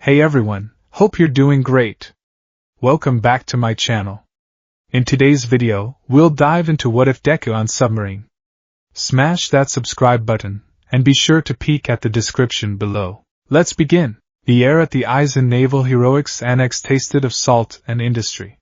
Hey everyone, hope you're doing great. Welcome back to my channel. In today's video, we'll dive into What If Deku on Submarine. Smash that subscribe button, and be sure to peek at the description below. Let's begin. The air at the Aizen Naval Heroics Annex tasted of salt and industry.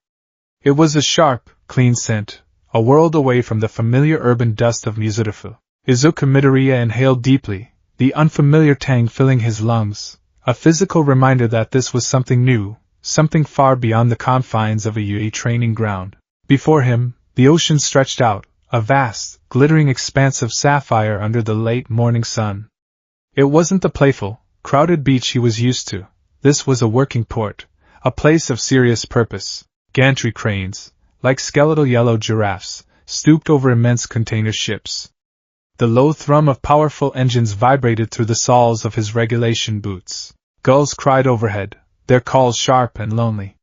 It was a sharp, clean scent, a world away from the familiar urban dust of Mizurufu. Izuku Midoriya inhaled deeply, the unfamiliar tang filling his lungs, a physical reminder that this was something new, something far beyond the confines of a UE training ground. Before him, the ocean stretched out, a vast, glittering expanse of sapphire under the late morning sun. It wasn't the playful, crowded beach he was used to. This was a working port, a place of serious purpose. Gantry cranes, like skeletal yellow giraffes, stooped over immense container ships. The low thrum of powerful engines vibrated through the soles of his regulation boots. Gulls cried overhead, their calls sharp and lonely.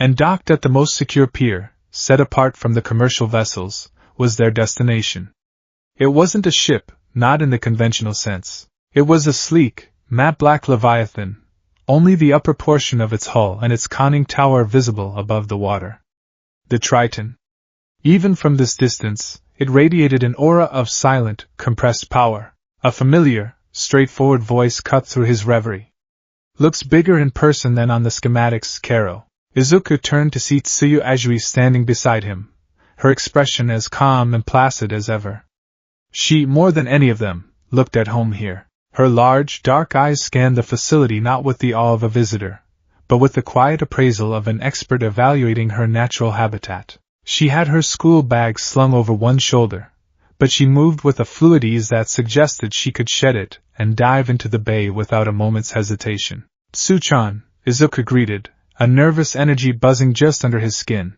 And docked at the most secure pier, set apart from the commercial vessels, was their destination. It wasn't a ship, not in the conventional sense. It was a sleek, matte-black leviathan, only the upper portion of its hull and its conning tower visible above the water. The Triton. Even from this distance, it radiated an aura of silent, compressed power. A familiar, straightforward voice cut through his reverie. Looks bigger in person than on the schematics, Karo. Izuku turned to see Tsuyu Ajui standing beside him, her expression as calm and placid as ever. She, more than any of them, looked at home here. Her large, dark eyes scanned the facility not with the awe of a visitor, but with the quiet appraisal of an expert evaluating her natural habitat. She had her school bag slung over one shoulder, but she moved with a fluid ease that suggested she could shed it and dive into the bay without a moment's hesitation. Tsu-chan, Izuku greeted, a nervous energy buzzing just under his skin.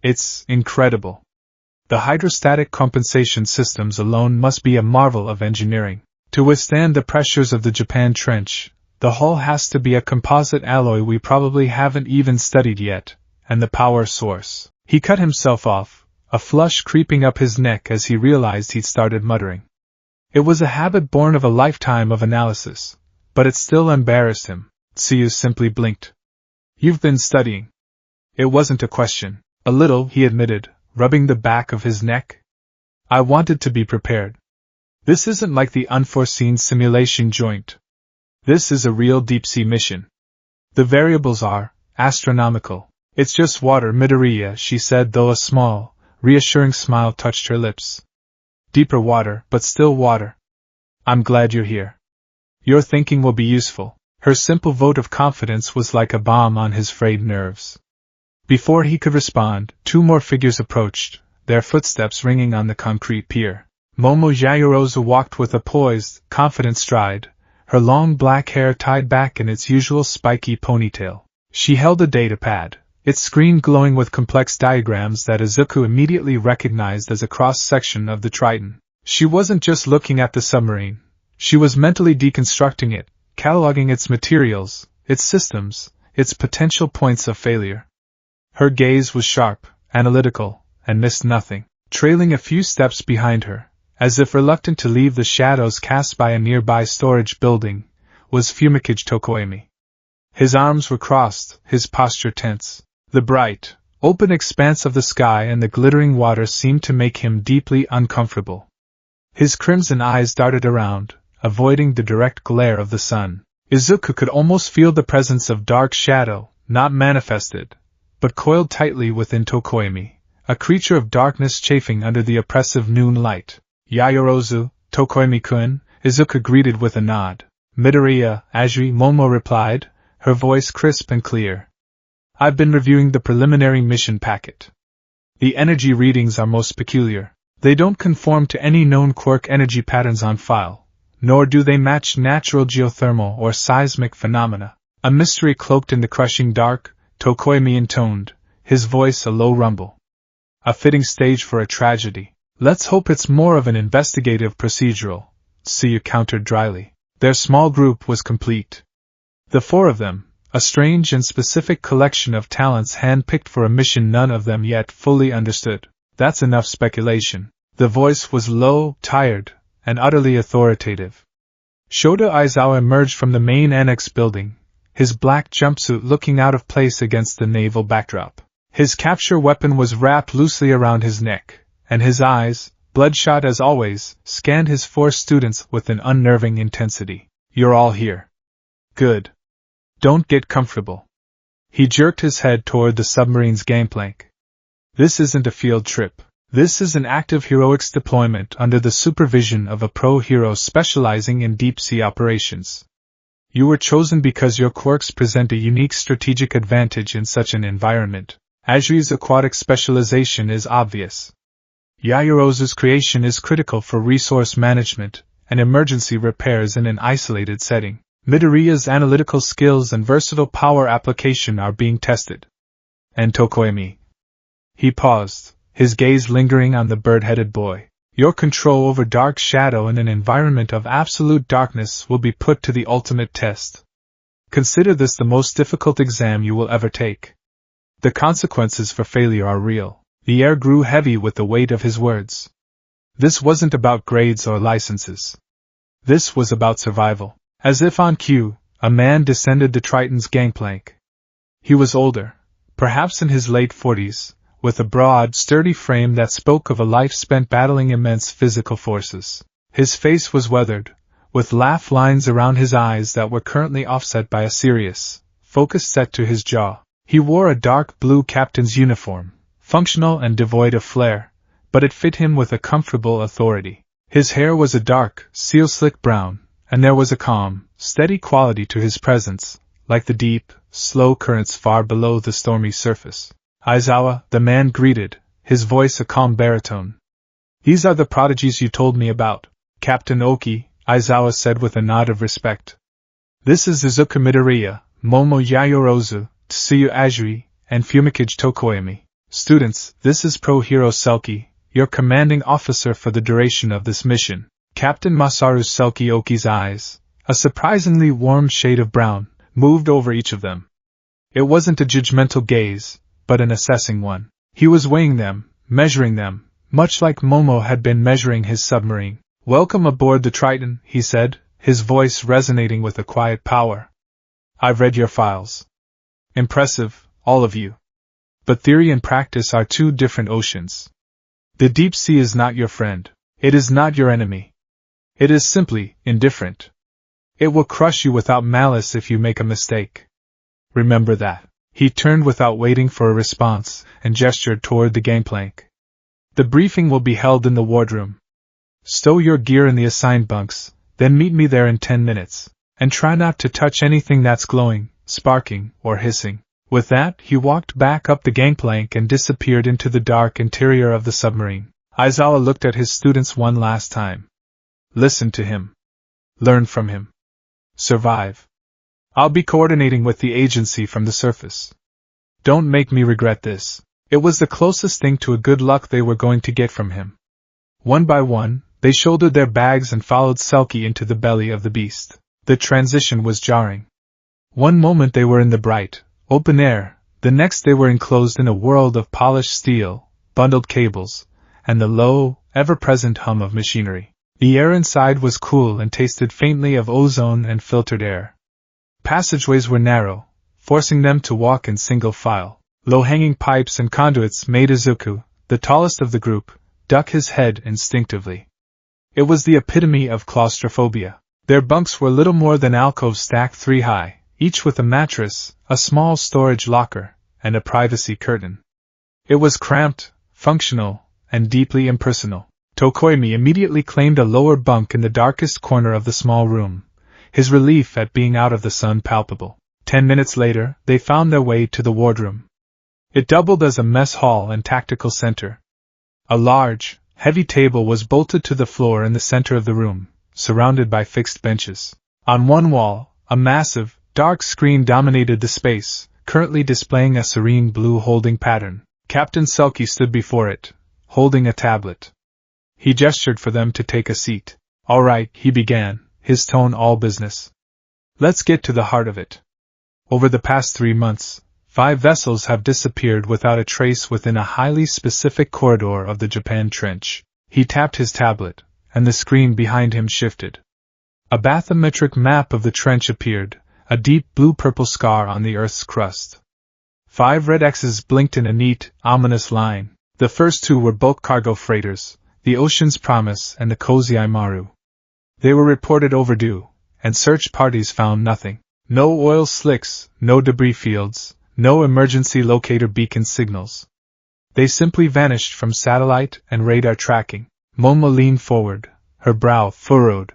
It's incredible. The hydrostatic compensation systems alone must be a marvel of engineering. To withstand the pressures of the Japan Trench, the hull has to be a composite alloy we probably haven't even studied yet, and the power source. He cut himself off, a flush creeping up his neck as he realized he'd started muttering. It was a habit born of a lifetime of analysis, but it still embarrassed him. Tsuyu simply blinked. You've been studying. It wasn't a question. A little, he admitted, rubbing the back of his neck. I wanted to be prepared. This isn't like the unforeseen simulation joint. This is a real deep-sea mission. The variables are astronomical. It's just water, Midoriya, she said, though a small, reassuring smile touched her lips. Deeper water, but still water. I'm glad you're here. Your thinking will be useful. Her simple vote of confidence was like a balm on his frayed nerves. Before he could respond, two more figures approached, their footsteps ringing on the concrete pier. Momo Yaoyorozu walked with a poised, confident stride, her long black hair tied back in its usual spiky ponytail. She held a datapad, its screen glowing with complex diagrams that Izuku immediately recognized as a cross-section of the Triton. She wasn't just looking at the submarine. She was mentally deconstructing it, cataloging its materials, its systems, its potential points of failure. Her gaze was sharp, analytical, and missed nothing. Trailing a few steps behind her, as if reluctant to leave the shadows cast by a nearby storage building, was Fumikage Tokoemi. His arms were crossed, his posture tense. The bright, open expanse of the sky and the glittering water seemed to make him deeply uncomfortable. His crimson eyes darted around, avoiding the direct glare of the sun. Izuku could almost feel the presence of dark shadow, not manifested, but coiled tightly within Tokoemi, a creature of darkness chafing under the oppressive noon light. Yaoyorozu, Tokoemi-kun, Izuku greeted with a nod. Midoriya, Ajui, Momo replied, her voice crisp and clear. I've been reviewing the preliminary mission packet. The energy readings are most peculiar. They don't conform to any known quark energy patterns on file, nor do they match natural geothermal or seismic phenomena. A mystery cloaked in the crushing dark, Tokoemi intoned, his voice a low rumble. A fitting stage for a tragedy. Let's hope it's more of an investigative procedural, Tsuyu countered dryly. Their small group was complete. The four of them, a strange and specific collection of talents hand-picked for a mission none of them yet fully understood. That's enough speculation. The voice was low, tired, and utterly authoritative. Shota Aizawa emerged from the main annex building, his black jumpsuit looking out of place against the naval backdrop. His capture weapon was wrapped loosely around his neck, and his eyes, bloodshot as always, scanned his 4 students with an unnerving intensity. "You're all here. Good. Don't get comfortable." He jerked his head toward the submarine's gangplank. "This isn't a field trip. This is an active heroics deployment under the supervision of a pro-hero specializing in deep-sea operations. You were chosen because your quirks present a unique strategic advantage in such an environment. Ajri's aquatic specialization is obvious. Yayorozu's creation is critical for resource management and emergency repairs in an isolated setting. Midoriya's analytical skills and versatile power application are being tested. And Tokoemi." He paused, his gaze lingering on the bird-headed boy. "Your control over dark shadow in an environment of absolute darkness will be put to the ultimate test. Consider this the most difficult exam you will ever take. The consequences for failure are real." The air grew heavy with the weight of his words. This wasn't about grades or licenses. This was about survival. As if on cue, a man descended the Triton's gangplank. He was older, perhaps in his late 40s, with a broad, sturdy frame that spoke of a life spent battling immense physical forces. His face was weathered, with laugh lines around his eyes that were currently offset by a serious, focus set to his jaw. He wore a dark blue captain's uniform, functional and devoid of flair, but it fit him with a comfortable authority. His hair was a dark, seal-slick brown, and there was a calm, steady quality to his presence, like the deep, slow currents far below the stormy surface. "Aizawa," the man greeted, his voice a calm baritone. "These are the prodigies you told me about, Captain Oki," Aizawa said with a nod of respect. "This is Izuku Midoriya, Momo Yayorozu, Tsuyu Ajiri, and Fumikage Tokoemi. Students, this is Pro-Hero Selkie, your commanding officer for the duration of this mission." Captain Masaru Selkie Oki's eyes, a surprisingly warm shade of brown, moved over each of them. It wasn't a judgmental gaze, but an assessing one. He was weighing them, measuring them, much like Momo had been measuring his submarine. "Welcome aboard the Triton," he said, his voice resonating with a quiet power. "I've read your files. Impressive, all of you. But theory and practice are 2 different oceans. The deep sea is not your friend. It is not your enemy. It is simply indifferent. It will crush you without malice if you make a mistake. Remember that." He turned without waiting for a response, and gestured toward the gangplank. "The briefing will be held in the wardroom. Stow your gear in the assigned bunks, then meet me there in 10 minutes, and try not to touch anything that's glowing, sparking, or hissing." With that, he walked back up the gangplank and disappeared into the dark interior of the submarine. Aizawa looked at his students one last time. Listen to him. Learn from him. Survive. I'll be coordinating with the agency from the surface. Don't make me regret this. It was the closest thing to a good luck they were going to get from him. One by one, they shouldered their bags and followed Selkie into the belly of the beast. The transition was jarring. One moment they were in the bright, open air, the next they were enclosed in a world of polished steel, bundled cables, and the low, ever-present hum of machinery. The air inside was cool and tasted faintly of ozone and filtered air. Passageways were narrow, forcing them to walk in single file. Low-hanging pipes and conduits made Izuku, the tallest of the group, duck his head instinctively. It was the epitome of claustrophobia. Their bunks were little more than alcoves stacked 3 high, each with a mattress, a small storage locker, and a privacy curtain. It was cramped, functional, and deeply impersonal. Tokoemi immediately claimed a lower bunk in the darkest corner of the small room, his relief at being out of the sun palpable. 10 minutes later, they found their way to the wardroom. It doubled as a mess hall and tactical center. A large, heavy table was bolted to the floor in the center of the room, surrounded by fixed benches. On one wall, a massive, dark screen dominated the space, currently displaying a serene blue holding pattern. Captain Selkie stood before it, holding a tablet. He gestured for them to take a seat. All right, he began, his tone all business. Let's get to the heart of it. Over the past 3 months, 5 vessels have disappeared without a trace within a highly specific corridor of the Japan Trench. He tapped his tablet, and the screen behind him shifted. A bathymetric map of the trench appeared, a deep blue-purple scar on the Earth's crust. 5 red X's blinked in a neat, ominous line. The first 2 were bulk cargo freighters, the Ocean's Promise and the Cozy Maru. They were reported overdue, and search parties found nothing. No oil slicks, no debris fields, no emergency locator beacon signals. They simply vanished from satellite and radar tracking. Momo leaned forward, her brow furrowed.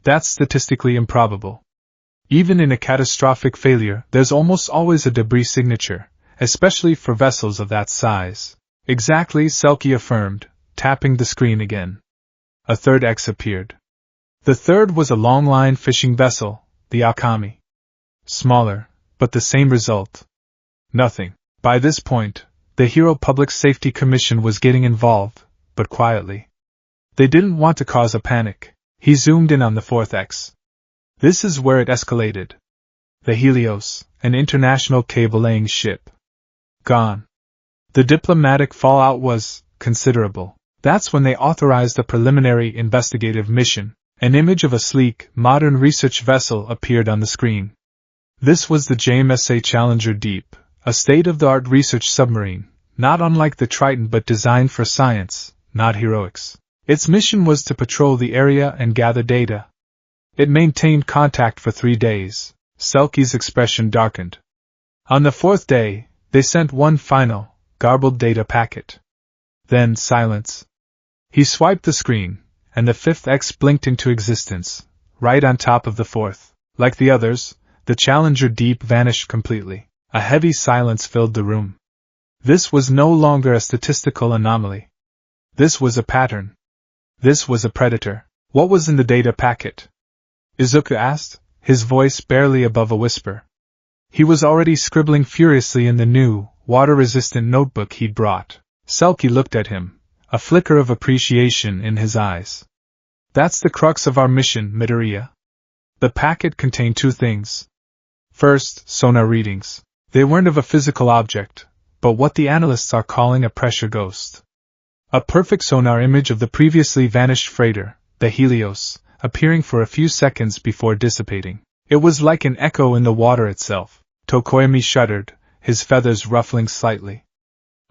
That's statistically improbable. Even in a catastrophic failure, there's almost always a debris signature, especially for vessels of that size. Exactly, Selkie affirmed, tapping the screen again. A third X appeared. The third was a long-line fishing vessel, the Akami. Smaller, but the same result. Nothing. By this point, the Hero Public Safety Commission was getting involved, but quietly. They didn't want to cause a panic. He zoomed in on the fourth X. This is where it escalated. The Helios, an international cable-laying ship. Gone. The diplomatic fallout was considerable. That's when they authorized a preliminary investigative mission. An image of a sleek, modern research vessel appeared on the screen. This was the JMSA Challenger Deep, a state-of-the-art research submarine, not unlike the Triton but designed for science, not heroics. Its mission was to patrol the area and gather data. It maintained contact for 3 days. Selkie's expression darkened. On the 4th day, they sent one final, garbled data packet. Then silence. He swiped the screen, and the 5th X blinked into existence, right on top of the 4th. Like the others, the Challenger Deep vanished completely. A heavy silence filled the room. This was no longer a statistical anomaly. This was a pattern. This was a predator. What was in the data packet? Izuku asked, his voice barely above a whisper. He was already scribbling furiously in the new, water-resistant notebook he'd brought. Selkie looked at him, a flicker of appreciation in his eyes. That's the crux of our mission, Midoriya. The packet contained 2 things. First, sonar readings. They weren't of a physical object, but what the analysts are calling a pressure ghost. A perfect sonar image of the previously vanished freighter, the Helios, appearing for a few seconds before dissipating. It was like an echo in the water itself. Tokoyami shuddered, his feathers ruffling slightly.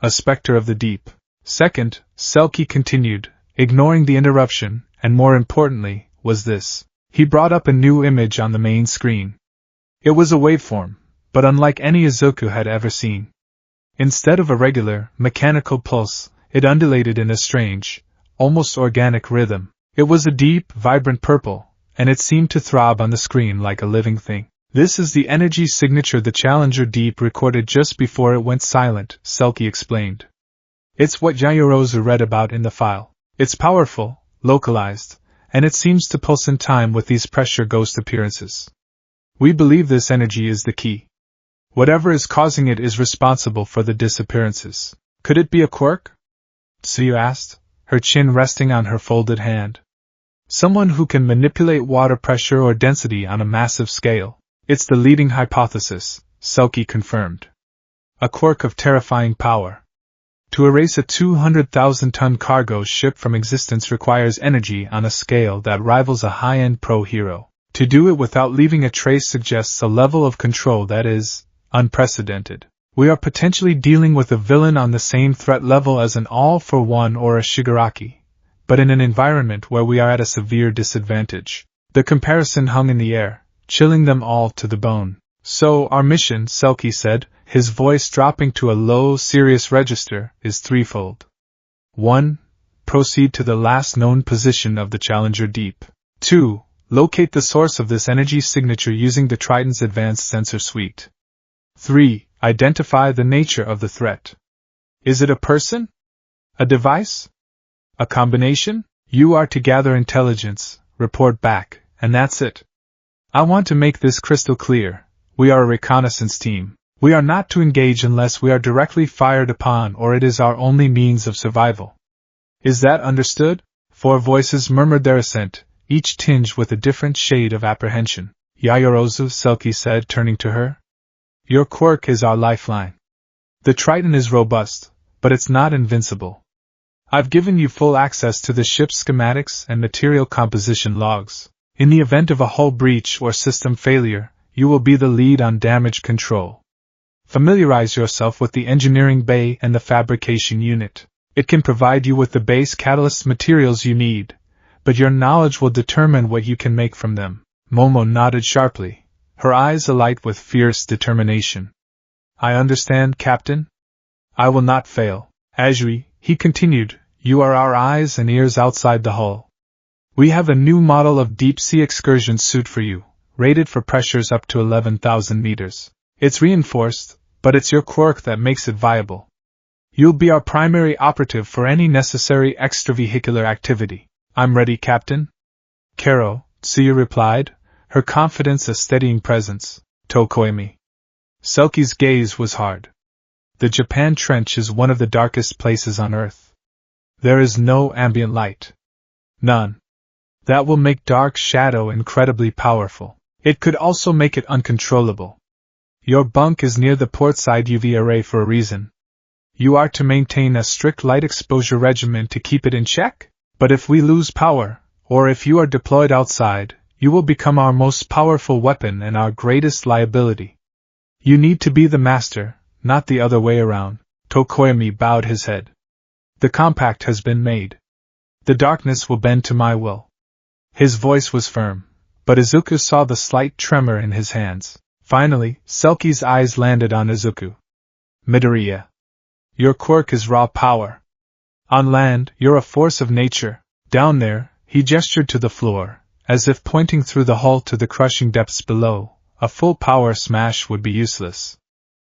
A specter of the deep. Second, Selkie continued, ignoring the interruption, and more importantly, was this. He brought up a new image on the main screen. It was a waveform, but unlike any Izuku had ever seen. Instead of a regular, mechanical pulse, it undulated in a strange, almost organic rhythm. It was a deep, vibrant purple, and it seemed to throb on the screen like a living thing. This is the energy signature the Challenger Deep recorded just before it went silent, Selkie explained. It's what Yaoyorozu read about in the file. It's powerful, localized, and it seems to pulse in time with these pressure ghost appearances. We believe this energy is the key. Whatever is causing it is responsible for the disappearances. Could it be a quirk? Tsuyu asked, her chin resting on her folded hand. Someone who can manipulate water pressure or density on a massive scale. It's the leading hypothesis, Selkie confirmed. A quirk of terrifying power. To erase a 200,000-ton cargo ship from existence requires energy on a scale that rivals a high-end pro-hero. To do it without leaving a trace suggests a level of control that is unprecedented. We are potentially dealing with a villain on the same threat level as an All-for-One or a Shigaraki, but in an environment where we are at a severe disadvantage. The comparison hung in the air, chilling them all to the bone. So, our mission, Selkie said, his voice dropping to a low, serious register, is threefold. 1. Proceed to the last known position of the Challenger Deep. 2. Locate the source of this energy signature using the Triton's advanced sensor suite. 3. Identify the nature of the threat. Is it a person? A device? A combination? You are to gather intelligence, report back, and that's it. I want to make this crystal clear. We are a reconnaissance team. We are not to engage unless we are directly fired upon or it is our only means of survival. Is that understood? 4 voices murmured their assent, each tinged with a different shade of apprehension. Yaoyorozu, Selkie said, turning to her. Your quirk is our lifeline. The Triton is robust, but it's not invincible. I've given you full access to the ship's schematics and material composition logs. In the event of a hull breach or system failure, you will be the lead on damage control. Familiarize yourself with the engineering bay and the fabrication unit. It can provide you with the base catalyst materials you need, but your knowledge will determine what you can make from them. Momo nodded sharply, her eyes alight with fierce determination. I understand, Captain. I will not fail. Ajui, he continued, you are our eyes and ears outside the hull. We have a new model of deep-sea excursion suit for you, rated for pressures up to 11,000 meters. It's reinforced, but it's your quirk that makes it viable. You'll be our primary operative for any necessary extravehicular activity. I'm ready, Captain. Kero, Tsuyu replied, her confidence a steadying presence. Tokoemi. Selkie's gaze was hard. The Japan Trench is one of the darkest places on Earth. There is no ambient light. None. That will make dark shadow incredibly powerful. It could also make it uncontrollable. Your bunk is near the portside UV array for a reason. You are to maintain a strict light exposure regimen to keep it in check? But if we lose power, or if you are deployed outside, you will become our most powerful weapon and our greatest liability. You need to be the master, not the other way around. Tokoemi bowed his head. The compact has been made. The darkness will bend to my will. His voice was firm, but Izuku saw the slight tremor in his hands. Finally, Selkie's eyes landed on Izuku. Midoriya. Your quirk is raw power. On land, you're a force of nature. Down there, he gestured to the floor, as if pointing through the hull to the crushing depths below. A full power smash would be useless.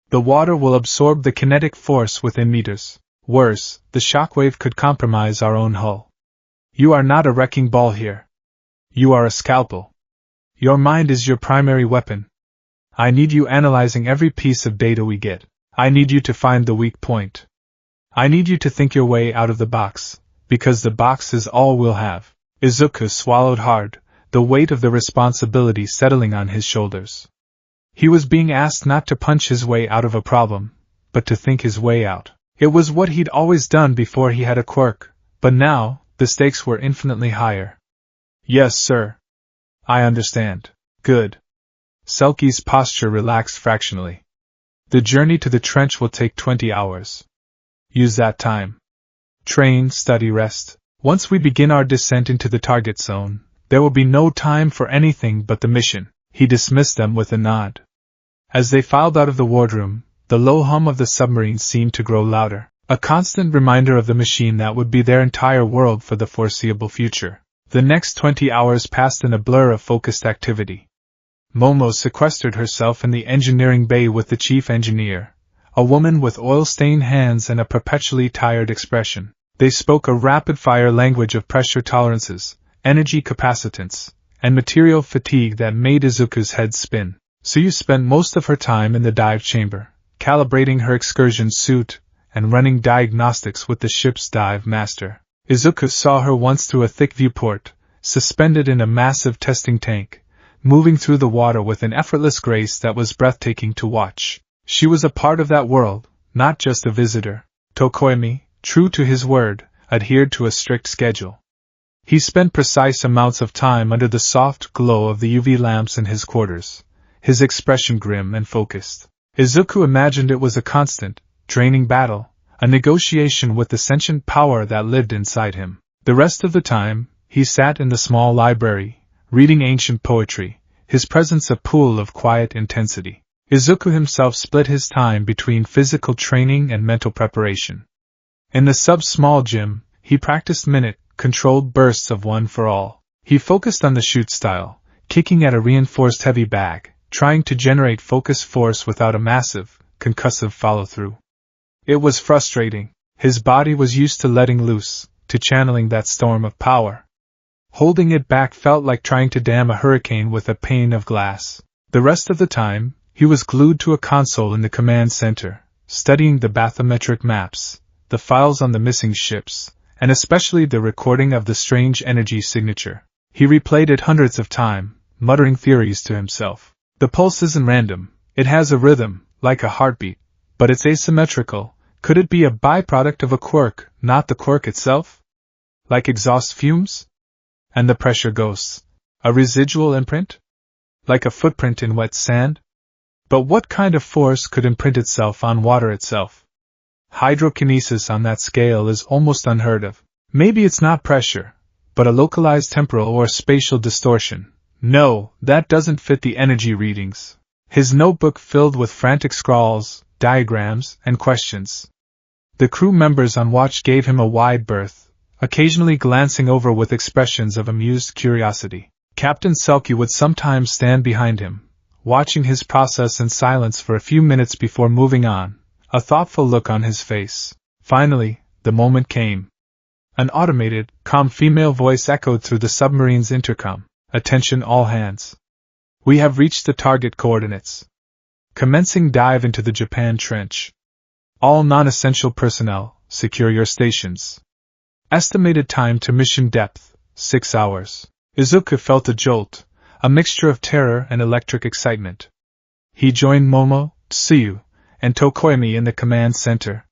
The water will absorb the kinetic force within meters. Worse, the shockwave could compromise our own hull. You are not a wrecking ball here. You are a scalpel. Your mind is your primary weapon. I need you analyzing every piece of data we get. I need you to find the weak point. I need you to think your way out of the box, because the box is all we'll have. Izuku swallowed hard, the weight of the responsibility settling on his shoulders. He was being asked not to punch his way out of a problem, but to think his way out. It was what he'd always done before he had a quirk, but now, the stakes were infinitely higher. Yes, sir. I understand. Good. Selkie's posture relaxed fractionally. The journey to the trench will take 20 hours. Use that time. Train, study, rest. Once we begin our descent into the target zone, there will be no time for anything but the mission. He dismissed them with a nod. As they filed out of the wardroom, the low hum of the submarine seemed to grow louder, a constant reminder of the machine that would be their entire world for the foreseeable future. The next 20 hours passed in a blur of focused activity. Momo sequestered herself in the engineering bay with the chief engineer, a woman with oil-stained hands and a perpetually tired expression. They spoke a rapid-fire language of pressure tolerances, energy capacitance, and material fatigue that made Izuku's head spin. Tsuyu spent most of her time in the dive chamber, calibrating her excursion suit, and running diagnostics with the ship's dive master. Izuku saw her once through a thick viewport, suspended in a massive testing tank, moving through the water with an effortless grace that was breathtaking to watch. She was a part of that world, not just a visitor. Tokoemi, true to his word, adhered to a strict schedule. He spent precise amounts of time under the soft glow of the UV lamps in his quarters, his expression grim and focused. Izuku imagined it was a constant, draining battle, a negotiation with the sentient power that lived inside him. The rest of the time, he sat in the small library, reading ancient poetry, his presence a pool of quiet intensity. Izuku himself split his time between physical training and mental preparation. In the sub-small gym, he practiced minute-controlled bursts of one for all. He focused on the shoot style, kicking at a reinforced heavy bag, trying to generate focus force without a massive, concussive follow-through. It was frustrating. His body was used to letting loose, to channeling that storm of power. Holding it back felt like trying to dam a hurricane with a pane of glass. The rest of the time, he was glued to a console in the command center, studying the bathymetric maps, the files on the missing ships, and especially the recording of the strange energy signature. He replayed it hundreds of times, muttering theories to himself. The pulse isn't random, it has a rhythm, like a heartbeat, but it's asymmetrical. Could it be a byproduct of a quirk, not the quirk itself? Like exhaust fumes? And the pressure ghosts? A residual imprint? like a footprint in wet sand? But what kind of force could imprint itself on water itself? Hydrokinesis on that scale is almost unheard of. Maybe it's not pressure, but a localized temporal or spatial distortion. No, that doesn't fit the energy readings. His notebook filled with frantic scrawls, diagrams, and questions. The crew members on watch gave him a wide berth, occasionally glancing over with expressions of amused curiosity. Captain Selkie would sometimes stand behind him, watching his process in silence for a few minutes before moving on, a thoughtful look on his face. Finally, the moment came. An automated, calm female voice echoed through the submarine's intercom. Attention all hands. We have reached the target coordinates. Commencing dive into the Japan Trench. All non-essential personnel, secure your stations. Estimated time to mission depth, 6 hours. Izuku felt a jolt, a mixture of terror and electric excitement. He joined Momo, Tsuyu, and Tokoyami in the command center.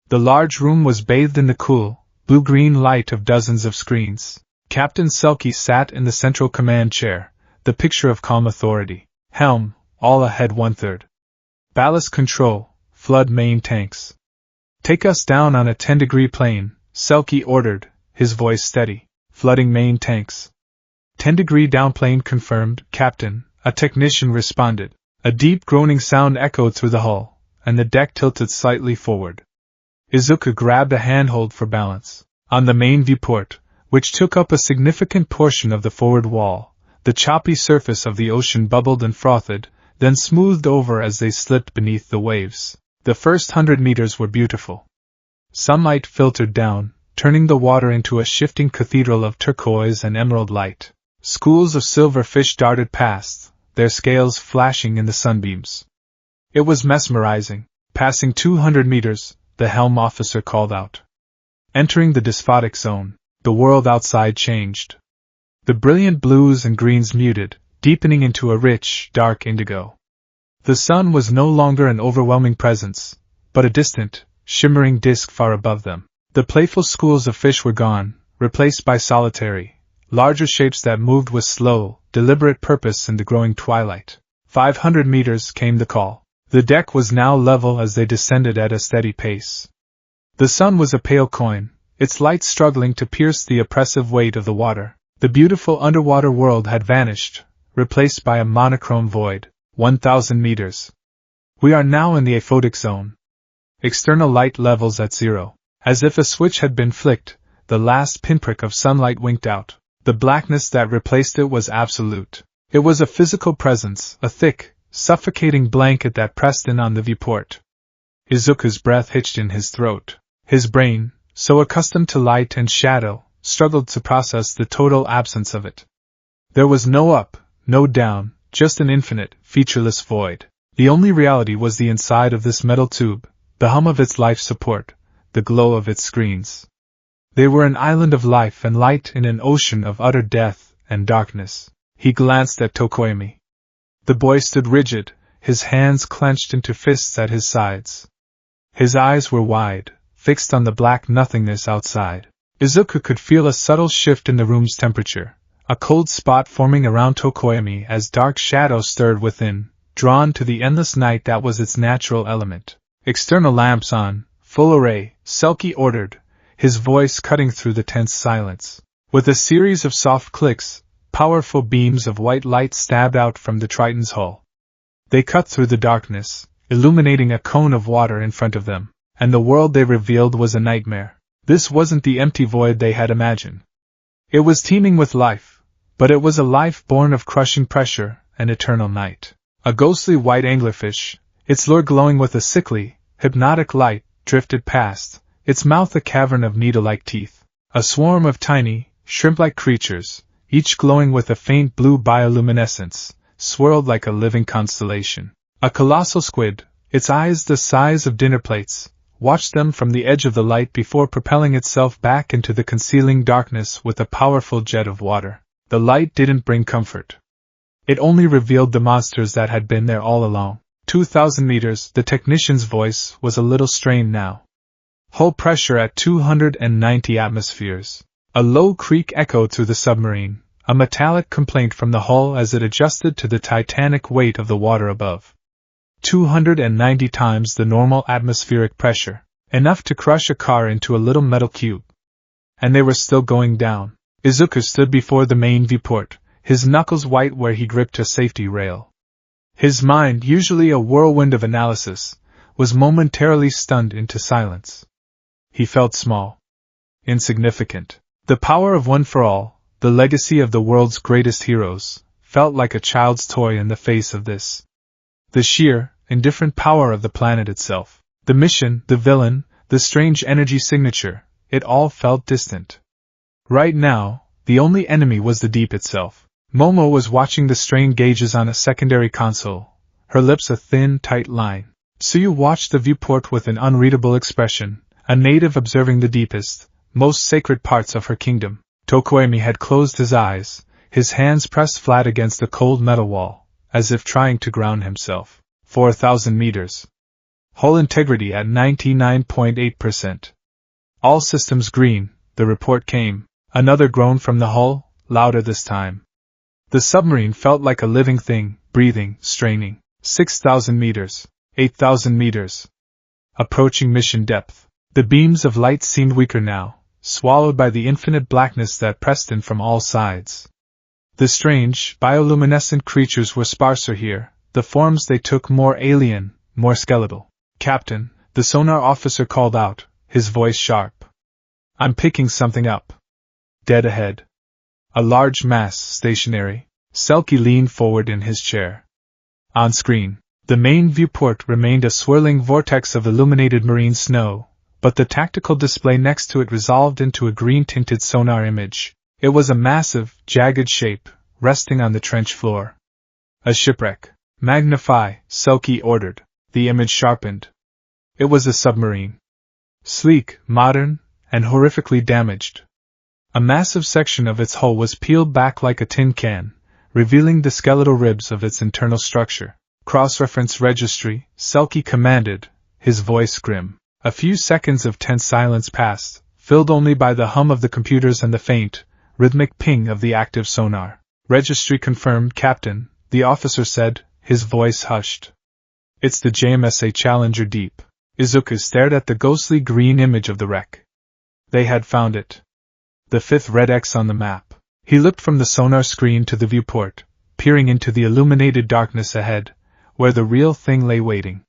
The large room was bathed in the cool, blue-green light of dozens of screens. Captain Selkie sat in the central command chair, the picture of calm authority. Helm, all ahead 1/3. Ballast control, flood main tanks. Take us down on a 10-degree plane, Selkie ordered, his voice steady. Flooding main tanks. 10-degree downplane confirmed, Captain, a technician responded. A deep groaning sound echoed through the hull, and the deck tilted slightly forward. Izuku grabbed a handhold for balance. On the main viewport, which took up a significant portion of the forward wall, the choppy surface of the ocean bubbled and frothed, then smoothed over as they slipped beneath the waves. The first 100 meters were beautiful. Sunlight filtered down, turning the water into a shifting cathedral of turquoise and emerald light. Schools of silver fish darted past, their scales flashing in the sunbeams. It was mesmerizing. Passing 200 meters, the helm officer called out. Entering the despotic zone. The world outside changed. The brilliant blues and greens muted, deepening into a rich, dark indigo. The sun was no longer an overwhelming presence, but a distant, shimmering disk far above them. The playful schools of fish were gone, replaced by solitary, larger shapes that moved with slow, deliberate purpose in the growing twilight. 500 meters came the call. The deck was now level as they descended at a steady pace. The sun was a pale coin, its light struggling to pierce the oppressive weight of the water. The beautiful underwater world had vanished, replaced by a monochrome void. 1,000 meters. We are now in the aphotic zone. External light levels at 0. As if a switch had been flicked, the last pinprick of sunlight winked out. The blackness that replaced it was absolute. It was a physical presence, a thick, suffocating blanket that pressed in on the viewport. Izuku's breath hitched in his throat. His brain, so accustomed to light and shadow, struggled to process the total absence of it. There was no up, no down, just an infinite, featureless void. The only reality was the inside of this metal tube, the hum of its life support, the glow of its screens. They were an island of life and light in an ocean of utter death and darkness. He glanced at Tokoyami. The boy stood rigid, his hands clenched into fists at his sides. His eyes were wide, fixed on the black nothingness outside. Izuku could feel a subtle shift in the room's temperature, a cold spot forming around Tokoyami as dark shadows stirred within, drawn to the endless night that was its natural element. External lamps on, full array, Selkie ordered, his voice cutting through the tense silence. With a series of soft clicks, powerful beams of white light stabbed out from the Triton's hull. They cut through the darkness, illuminating a cone of water in front of them, and the world they revealed was a nightmare. This wasn't the empty void they had imagined. It was teeming with life, but it was a life born of crushing pressure and eternal night. A ghostly white anglerfish, its lure glowing with a sickly, hypnotic light, drifted past, its mouth a cavern of needle-like teeth. A swarm of tiny, shrimp-like creatures, each glowing with a faint blue bioluminescence, swirled like a living constellation. A colossal squid, its eyes the size of dinner plates, watched them from the edge of the light before propelling itself back into the concealing darkness with a powerful jet of water. The light didn't bring comfort. It only revealed the monsters that had been there all along. 2,000 meters, the technician's voice was a little strained now. Hull pressure at 290 atmospheres. A low creak echoed through the submarine, a metallic complaint from the hull as it adjusted to the titanic weight of the water above. 290 times the normal atmospheric pressure, enough to crush a car into a little metal cube. And they were still going down. Izuku stood before the main viewport, his knuckles white where he gripped a safety rail. His mind, usually a whirlwind of analysis, was momentarily stunned into silence. He felt small. Insignificant. The power of One for All, the legacy of the world's greatest heroes, felt like a child's toy in the face of this. The sheer, indifferent power of the planet itself, the mission, the villain, the strange energy signature, it all felt distant. Right now, the only enemy was the deep itself. Momo was watching the strain gauges on a secondary console, her lips a thin, tight line. Tsuyu watched the viewport with an unreadable expression, a native observing the deepest, most sacred parts of her kingdom. Tokoemi had closed his eyes, his hands pressed flat against the cold metal wall, as if trying to ground himself. 4,000 meters. Hull integrity at 99.8%. All systems green, the report came. Another groan from the hull, louder this time. The submarine felt like a living thing, breathing, straining. 6,000 meters. 8,000 meters. Approaching mission depth. The beams of light seemed weaker now, swallowed by the infinite blackness that pressed in from all sides. The strange, bioluminescent creatures were sparser here, the forms they took more alien, more skeletal. Captain, the sonar officer called out, his voice sharp. I'm picking something up. Dead ahead. A large mass, stationary. Selkie leaned forward in his chair. On screen, the main viewport remained a swirling vortex of illuminated marine snow, but the tactical display next to it resolved into a green-tinted sonar image. It was a massive, jagged shape, resting on the trench floor. A shipwreck. Magnify, Selkie ordered. The image sharpened. It was a submarine. Sleek, modern, and horrifically damaged. A massive section of its hull was peeled back like a tin can, revealing the skeletal ribs of its internal structure. Cross-reference registry, Selkie commanded, his voice grim. A few seconds of tense silence passed, filled only by the hum of the computers and the faint, rhythmic ping of the active sonar. Registry confirmed, Captain, the officer said, his voice hushed. It's the JMSA Challenger Deep. Izuku stared at the ghostly green image of the wreck. They had found it. The fifth red X on the map. He looked from the sonar screen to the viewport, peering into the illuminated darkness ahead, where the real thing lay waiting.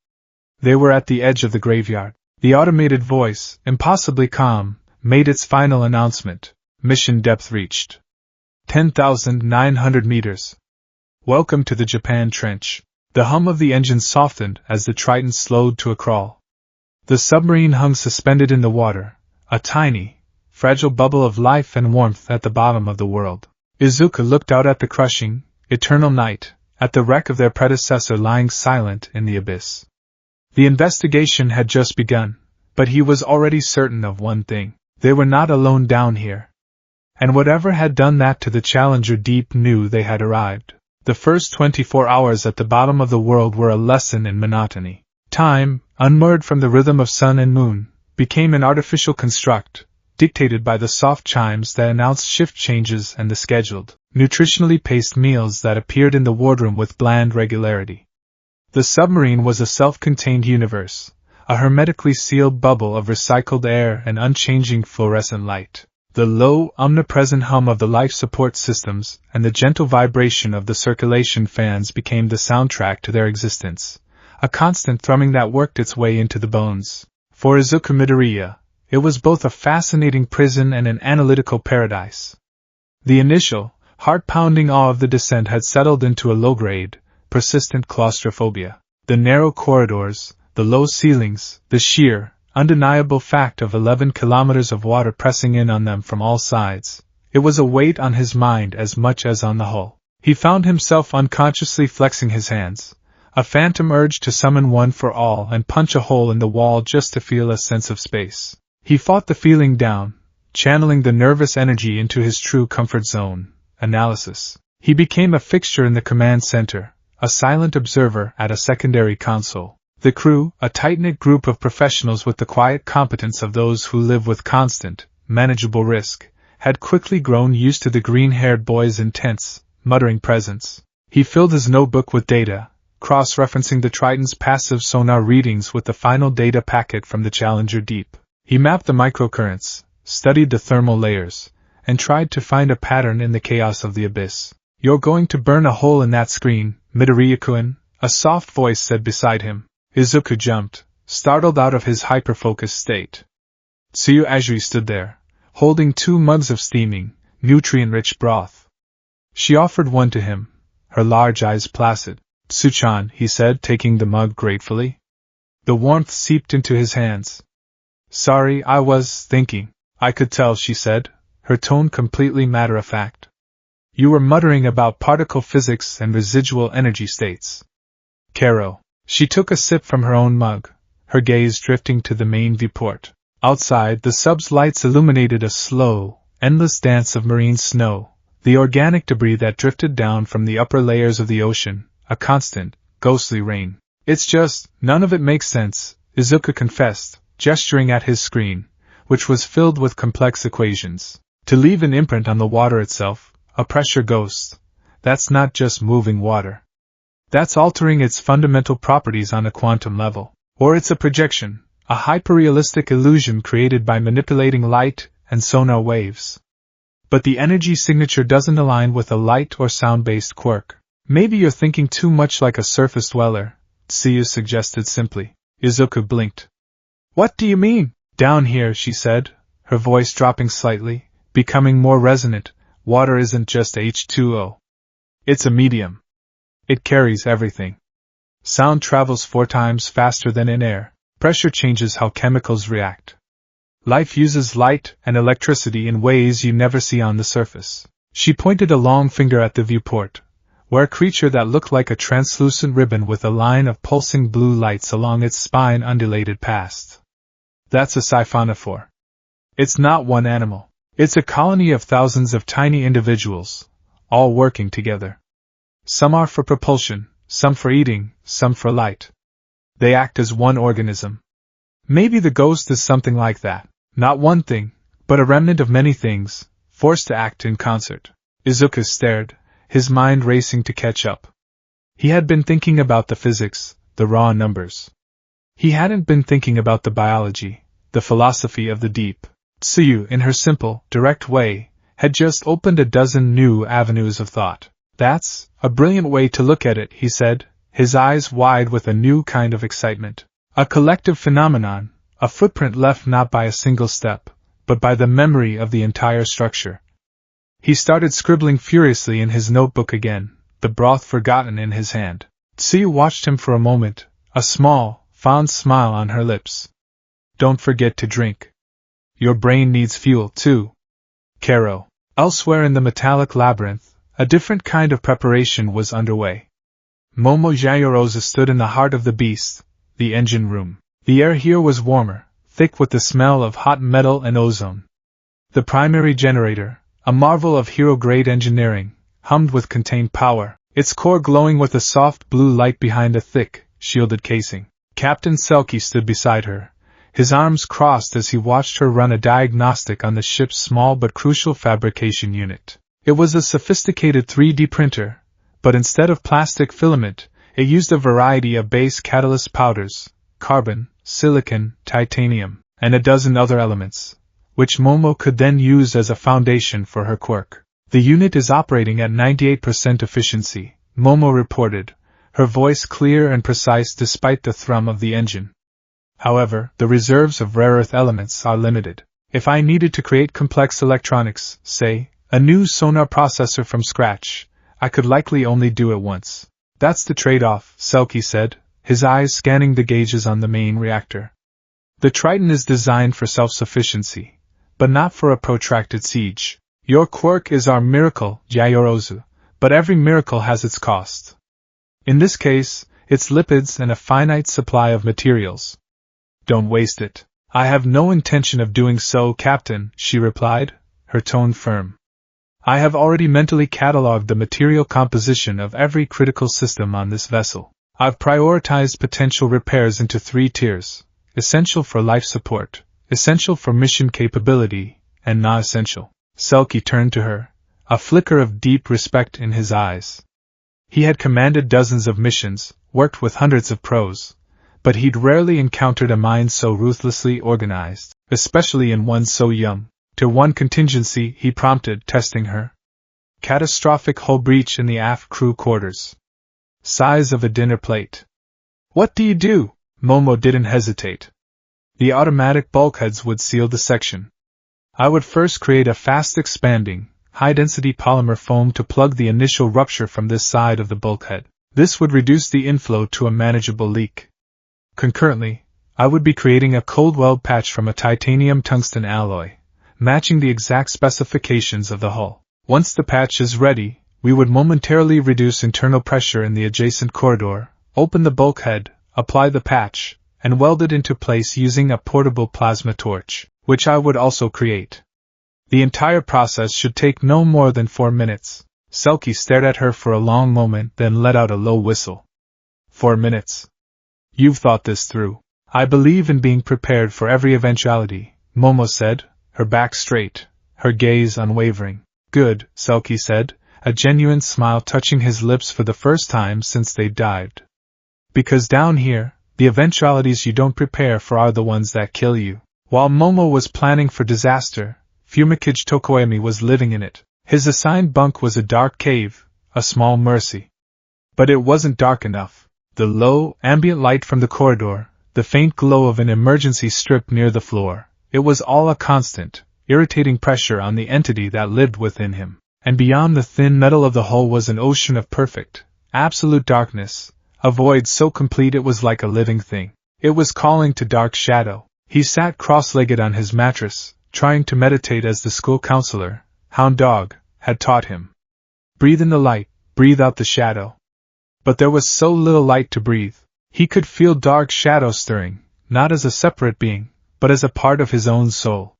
They were at the edge of the graveyard. The automated voice, impossibly calm, made its final announcement. Mission depth reached. 10,900 meters. Welcome to the Japan Trench. The hum of the engines softened as the Triton slowed to a crawl. The submarine hung suspended in the water, a tiny, fragile bubble of life and warmth at the bottom of the world. Izuku looked out at the crushing, eternal night, at the wreck of their predecessor lying silent in the abyss. The investigation had just begun, but he was already certain of one thing. They were not alone down here. And whatever had done that to the Challenger Deep knew they had arrived. The first 24 hours at the bottom of the world were a lesson in monotony. Time, unmoored from the rhythm of sun and moon, became an artificial construct, dictated by the soft chimes that announced shift changes and the scheduled, nutritionally paced meals that appeared in the wardroom with bland regularity. The submarine was a self-contained universe, a hermetically sealed bubble of recycled air and unchanging fluorescent light. The low, omnipresent hum of the life support systems and the gentle vibration of the circulation fans became the soundtrack to their existence, a constant thrumming that worked its way into the bones. For Izuku Midoriya, it was both a fascinating prison and an analytical paradise. The initial, heart-pounding awe of the descent had settled into a low-grade, persistent claustrophobia. The narrow corridors, the low ceilings, the sheer, undeniable fact of 11 kilometers of water pressing in on them from all sides. It was a weight on his mind as much as on the hull. He found himself unconsciously flexing his hands, a phantom urge to summon One for All and punch a hole in the wall just to feel a sense of space. He fought the feeling down, channeling the nervous energy into his true comfort zone, analysis. He became a fixture in the command center, a silent observer at a secondary console. The crew, a tight-knit group of professionals with the quiet competence of those who live with constant, manageable risk, had quickly grown used to the green-haired boy's intense, muttering presence. He filled his notebook with data, cross-referencing the Triton's passive sonar readings with the final data packet from the Challenger deep. He mapped the microcurrents, studied the thermal layers, and tried to find a pattern in the chaos of the abyss. "You're going to burn a hole in that screen, Midoriya-kun," a soft voice said beside him. Izuku jumped, startled out of his hyper-focused state. Tsuyu Azuri stood there, holding 2 mugs of steaming, nutrient-rich broth. She offered one to him, her large eyes placid. "Tsuchan," he said, taking the mug gratefully. The warmth seeped into his hands. "Sorry, I was thinking." "I could tell," she said, her tone completely matter-of-fact. "You were muttering about particle physics and residual energy states." Karo. She took a sip from her own mug, her gaze drifting to the main viewport. Outside, the sub's lights illuminated a slow, endless dance of marine snow, the organic debris that drifted down from the upper layers of the ocean, a constant, ghostly rain. "It's just, none of it makes sense," Izuku confessed, gesturing at his screen, which was filled with complex equations. "To leave an imprint on the water itself, a pressure ghost, that's not just moving water. That's altering its fundamental properties on a quantum level. Or it's a projection, a hyperrealistic illusion created by manipulating light and sonar waves. But the energy signature doesn't align with a light or sound-based quirk." "Maybe you're thinking too much like a surface dweller," Tsuyu suggested simply. Izuku blinked. "What do you mean?" "Down here," she said, her voice dropping slightly, becoming more resonant, "water isn't just H2O. It's a medium. It carries everything. Sound travels 4 times faster than in air. Pressure changes how chemicals react. Life uses light and electricity in ways you never see on the surface." She pointed a long finger at the viewport, where a creature that looked like a translucent ribbon with a line of pulsing blue lights along its spine undulated past. "That's a siphonophore. It's not one animal. It's a colony of thousands of tiny individuals, all working together. Some are for propulsion, some for eating, some for light. They act as one organism. Maybe the ghost is something like that. Not one thing, but a remnant of many things, forced to act in concert." Izuku stared, his mind racing to catch up. He had been thinking about the physics, the raw numbers. He hadn't been thinking about the biology, the philosophy of the deep. Tsuyu, in her simple, direct way, had just opened a dozen new avenues of thought. "That's a brilliant way to look at it," he said, his eyes wide with a new kind of excitement. "A collective phenomenon, a footprint left not by a single step, but by the memory of the entire structure." He started scribbling furiously in his notebook again, the broth forgotten in his hand. Tsuyu watched him for a moment, a small, fond smile on her lips. "Don't forget to drink. Your brain needs fuel, too." Karo. Elsewhere in the metallic labyrinth, a different kind of preparation was underway. Momo Jayorosa stood in the heart of the beast, the engine room. The air here was warmer, thick with the smell of hot metal and ozone. The primary generator, a marvel of hero-grade engineering, hummed with contained power, its core glowing with a soft blue light behind a thick, shielded casing. Captain Selkie stood beside her, his arms crossed as he watched her run a diagnostic on the ship's small but crucial fabrication unit. It was a sophisticated 3D printer, but instead of plastic filament, it used a variety of base catalyst powders, carbon, silicon, titanium, and a dozen other elements, which Momo could then use as a foundation for her quirk. "The unit is operating at 98% efficiency," Momo reported, her voice clear and precise despite the thrum of the engine. "However, the reserves of rare earth elements are limited. If I needed to create complex electronics, say, a new sonar processor from scratch, I could likely only do it once." "That's the trade-off," Selkie said, his eyes scanning the gauges on the main reactor. "The Triton is designed for self-sufficiency, but not for a protracted siege. Your quirk is our miracle, Jayorozu, but every miracle has its cost. In this case, it's lipids and a finite supply of materials. Don't waste it." "I have no intention of doing so, Captain," she replied, her tone firm. "I have already mentally catalogued the material composition of every critical system on this vessel. I've prioritized potential repairs into 3 tiers: essential for life support, essential for mission capability, and non-essential. Selkie turned to her, a flicker of deep respect in his eyes. He had commanded dozens of missions, worked with hundreds of pros, but he'd rarely encountered a mind so ruthlessly organized, especially in one so young. To one contingency he prompted, testing her. Catastrophic hull breach in the aft crew quarters. Size of a dinner plate. What do you do? Momo didn't hesitate. The automatic bulkheads would seal the section. I would first create a fast-expanding, high-density polymer foam to plug the initial rupture from this side of the bulkhead. This would reduce the inflow to a manageable leak. Concurrently, I would be creating a cold weld patch from a titanium-tungsten alloy, matching the exact specifications of the hull. Once the patch is ready, we would momentarily reduce internal pressure in the adjacent corridor, open the bulkhead, apply the patch, and weld it into place using a portable plasma torch, which I would also create. The entire process should take no more than 4 minutes. Selkie stared at her for a long moment, then let out a low whistle. 4 minutes. You've thought this through. I believe in being prepared for every eventuality, Momo said, her back straight, her gaze unwavering. Good, Selkie said, a genuine smile touching his lips for the first time since they dived. Because down here, the eventualities you don't prepare for are the ones that kill you. While Momo was planning for disaster, Fumikage Tokoemi was living in it. His assigned bunk was a dark cave, a small mercy. But it wasn't dark enough. The low, ambient light from the corridor, the faint glow of an emergency strip near the floor, it was all a constant, irritating pressure on the entity that lived within him. And beyond the thin metal of the hull was an ocean of perfect, absolute darkness, a void so complete it was like a living thing. It was calling to dark shadow. He sat cross-legged on his mattress, trying to meditate as the school counselor, Hound Dog, had taught him. Breathe in the light, breathe out the shadow. But there was so little light to breathe. He could feel dark shadow stirring, not as a separate being, but as a part of his own soul.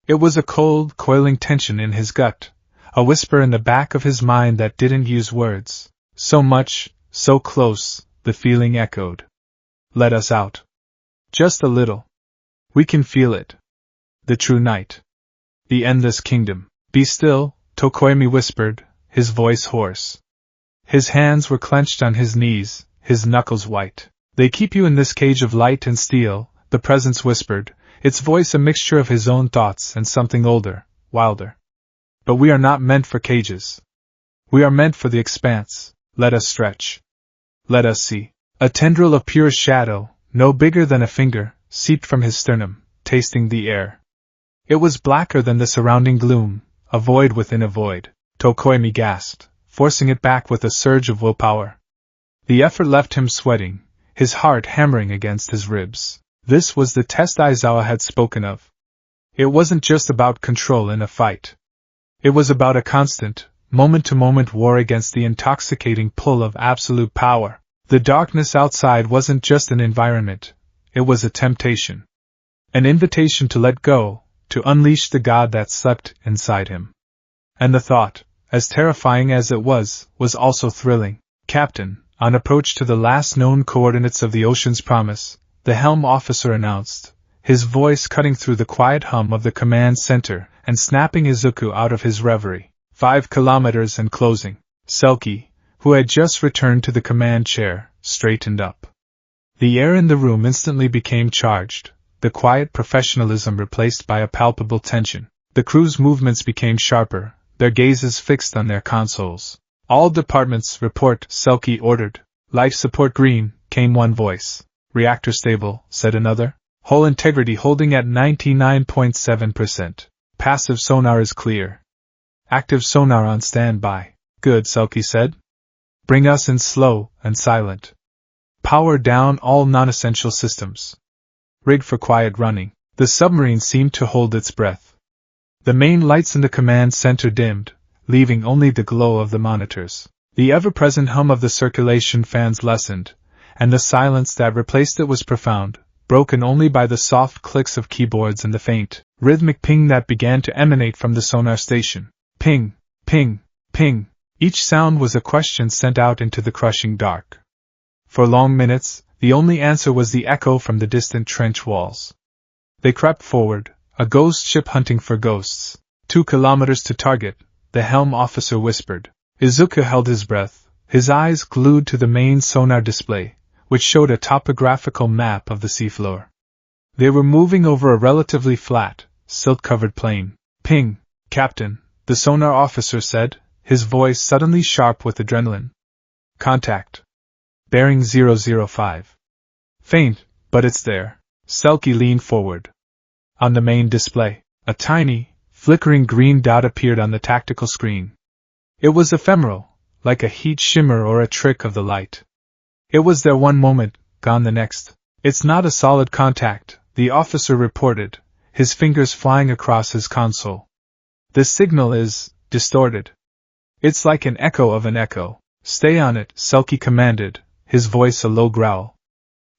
It was a cold, coiling tension in his gut, a whisper in the back of his mind that didn't use words. So much, so close, the feeling echoed. Let us out. Just a little. We can feel it. The true night. The endless kingdom. Be still, Tokoemi whispered, his voice hoarse. His hands were clenched on his knees, his knuckles white. They keep you in this cage of light and steel, the presence whispered, its voice a mixture of his own thoughts and something older, wilder. But we are not meant for cages. We are meant for the expanse. Let us stretch. Let us see. A tendril of pure shadow, no bigger than a finger, seeped from his sternum, tasting the air. It was blacker than the surrounding gloom, a void within a void. Tokoemi gasped, forcing it back with a surge of willpower. The effort left him sweating, his heart hammering against his ribs. This was the test Aizawa had spoken of. It wasn't just about control in a fight. It was about a constant, moment-to-moment war against the intoxicating pull of absolute power. The darkness outside wasn't just an environment, it was a temptation. An invitation to let go, to unleash the god that slept inside him. And the thought, as terrifying as it was also thrilling. Captain, on approach to the last known coordinates of the ocean's promise, the helm officer announced, his voice cutting through the quiet hum of the command center and snapping Izuku out of his reverie. 5 kilometers and closing. Selkie, who had just returned to the command chair, straightened up. The air in the room instantly became charged, the quiet professionalism replaced by a palpable tension. The crew's movements became sharper, their gazes fixed on their consoles. All departments report, Selkie ordered. Life support green, came one voice. Reactor stable, said another. Hull integrity holding at 99.7%. Passive sonar is clear. Active sonar on standby. Good, Selkie said. Bring us in slow and silent. Power down all non-essential systems. Rig for quiet running. The submarine seemed to hold its breath. The main lights in the command center dimmed, leaving only the glow of the monitors. The ever-present hum of the circulation fans lessened, and the silence that replaced it was profound, broken only by the soft clicks of keyboards and the faint, rhythmic ping that began to emanate from the sonar station. Ping, ping, ping. Each sound was a question sent out into the crushing dark. For long minutes, the only answer was the echo from the distant trench walls. They crept forward, a ghost ship hunting for ghosts. 2 kilometers to target, the helm officer whispered. Izuku held his breath, his eyes glued to the main sonar display, which showed a topographical map of the seafloor. They were moving over a relatively flat, silt-covered plain. Ping, Captain, the sonar officer said, his voice suddenly sharp with adrenaline. Contact. Bearing 005. Faint, but it's there. Selkie leaned forward. On the main display, a tiny, flickering green dot appeared on the tactical screen. It was ephemeral, like a heat shimmer or a trick of the light. It was there one moment, gone the next. It's not a solid contact, the officer reported, his fingers flying across his console. The signal is distorted. It's like an echo of an echo. Stay on it, Selkie commanded, his voice a low growl.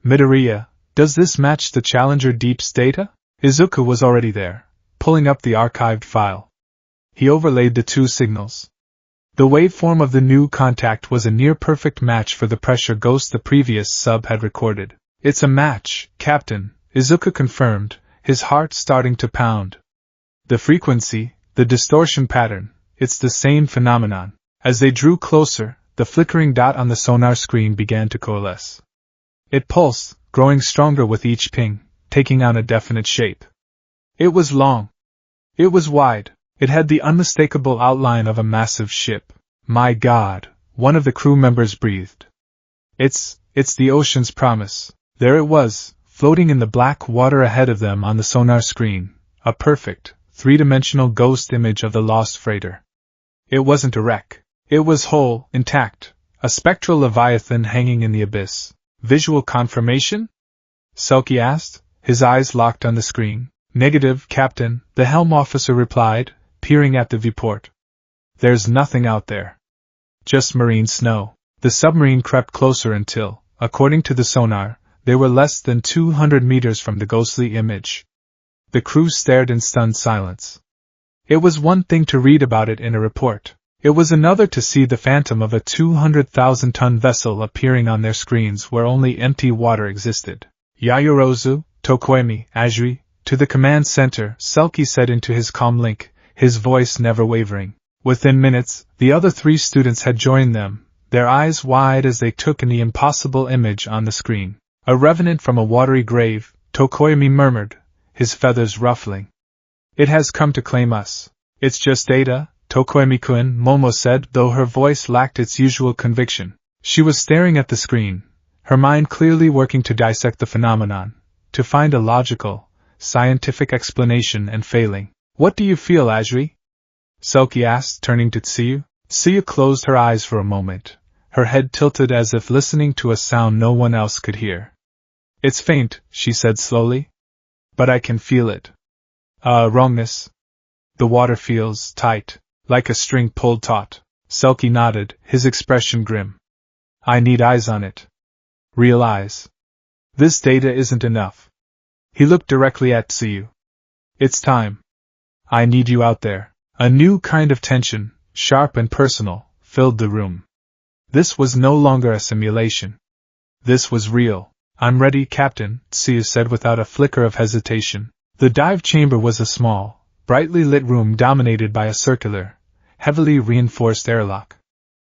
Midoriya, does this match the Challenger Deep's data? Izuku was already there, pulling up the archived file. He overlaid the two signals. The waveform of the new contact was a near-perfect match for the pressure ghost the previous sub had recorded. It's a match, Captain, Izuku confirmed, his heart starting to pound. The frequency, the distortion pattern, it's the same phenomenon. As they drew closer, the flickering dot on the sonar screen began to coalesce. It pulsed, growing stronger with each ping, taking on a definite shape. It was long. It was wide. It had the unmistakable outline of a massive ship. My God, one of the crew members breathed. It's the ocean's promise. There it was, floating in the black water ahead of them on the sonar screen, a perfect, three-dimensional ghost image of the lost freighter. It wasn't a wreck. It was whole, intact, a spectral leviathan hanging in the abyss. Visual confirmation? Selkie asked, his eyes locked on the screen. Negative, Captain, the helm officer replied, peering at the viewport. There's nothing out there. Just marine snow. The submarine crept closer until, according to the sonar, they were less than 200 meters from the ghostly image. The crew stared in stunned silence. It was one thing to read about it in a report. It was another to see the phantom of a 200,000-ton vessel appearing on their screens where only empty water existed. Yayorozu, Tokoemi, Ajiri, to the command center, Selkie said into his comm link, his voice never wavering. Within minutes, the other 3 students had joined them, their eyes wide as they took in the impossible image on the screen. A revenant from a watery grave, Tokoemi murmured, his feathers ruffling. It has come to claim us. It's just data, Tokoemi-kun, Momo said, though her voice lacked its usual conviction. She was staring at the screen, her mind clearly working to dissect the phenomenon, to find a logical, scientific explanation and failing. What do you feel, Ajiri? Selkie asked, turning to Tsuyu. Tsuyu closed her eyes for a moment, her head tilted as if listening to a sound no one else could hear. It's faint, she said slowly. But I can feel it. Wrongness. The water feels tight, like a string pulled taut. Selkie nodded, his expression grim. I need eyes on it. Real eyes. This data isn't enough. He looked directly at Tsuyu. It's time. I need you out there. A new kind of tension, sharp and personal, filled the room. This was no longer a simulation. This was real. I'm ready, Captain, Tsuyu said without a flicker of hesitation. The dive chamber was a small, brightly lit room dominated by a circular, heavily reinforced airlock.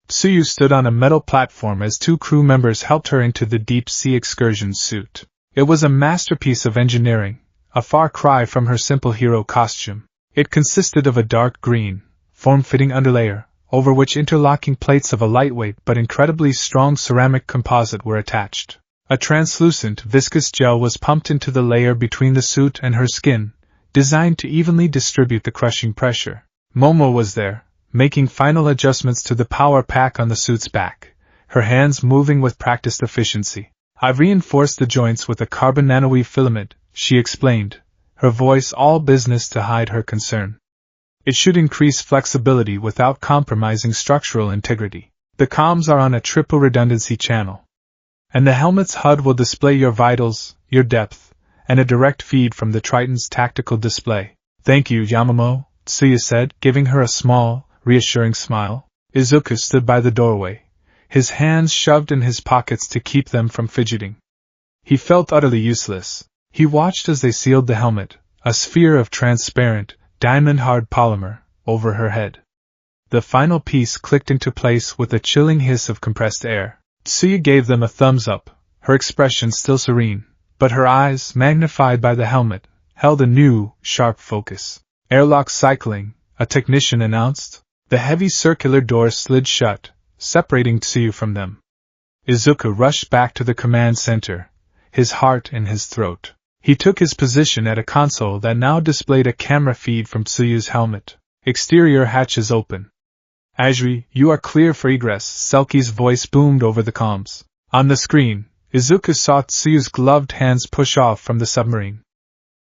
Tsuyu stood on a metal platform as 2 crew members helped her into the deep-sea excursion suit. It was a masterpiece of engineering, a far cry from her simple hero costume. It consisted of a dark green, form-fitting underlayer, over which interlocking plates of a lightweight but incredibly strong ceramic composite were attached. A translucent, viscous gel was pumped into the layer between the suit and her skin, designed to evenly distribute the crushing pressure. Momo was there, making final adjustments to the power pack on the suit's back, her hands moving with practiced efficiency. I've reinforced the joints with a carbon nanoweave filament, she explained, her voice all business to hide her concern. It should increase flexibility without compromising structural integrity. The comms are on a triple redundancy channel. And the helmet's HUD will display your vitals, your depth, and a direct feed from the Triton's tactical display. Thank you, Yamamoto, Tsuyu said, giving her a small, reassuring smile. Izuku stood by the doorway, his hands shoved in his pockets to keep them from fidgeting. He felt utterly useless. He watched as they sealed the helmet, a sphere of transparent, diamond-hard polymer, over her head. The final piece clicked into place with a chilling hiss of compressed air. Tsuyu gave them a thumbs up, her expression still serene, but her eyes, magnified by the helmet, held a new, sharp focus. Airlock cycling, a technician announced. The heavy circular door slid shut, separating Tsuyu from them. Izuku rushed back to the command center, his heart in his throat. He took his position at a console that now displayed a camera feed from Tsuyu's helmet. Exterior hatches open. Ajri, you are clear for egress, Selki's voice boomed over the comms. On the screen, Izuku saw Tsuyu's gloved hands push off from the submarine.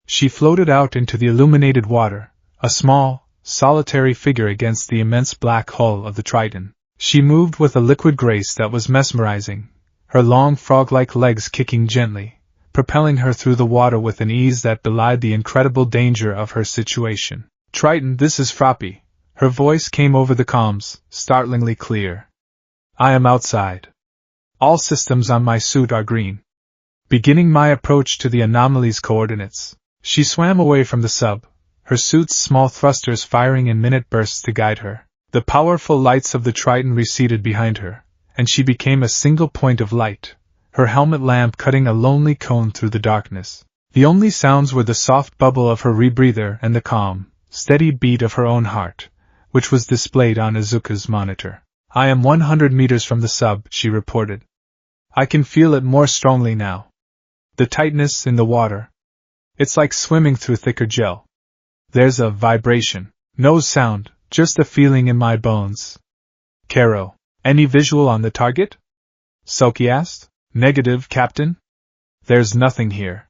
She floated out into the illuminated water, a small, solitary figure against the immense black hull of the Triton. She moved with a liquid grace that was mesmerizing, her long frog-like legs kicking gently, propelling her through the water with an ease that belied the incredible danger of her situation. Triton, this is Froppy. Her voice came over the comms, startlingly clear. I am outside. All systems on my suit are green. Beginning my approach to the anomaly's coordinates. She swam away from the sub, her suit's small thrusters firing in minute bursts to guide her. The powerful lights of the Triton receded behind her, and she became a single point of light, her helmet lamp cutting a lonely cone through the darkness. The only sounds were the soft bubble of her rebreather and the calm, steady beat of her own heart, which was displayed on Izuku's monitor. I am 100 meters from the sub, she reported. I can feel it more strongly now. The tightness in the water. It's like swimming through thicker gel. There's a vibration. No sound, just a feeling in my bones. Karo, any visual on the target? Selkie asked. Negative, Captain. There's nothing here.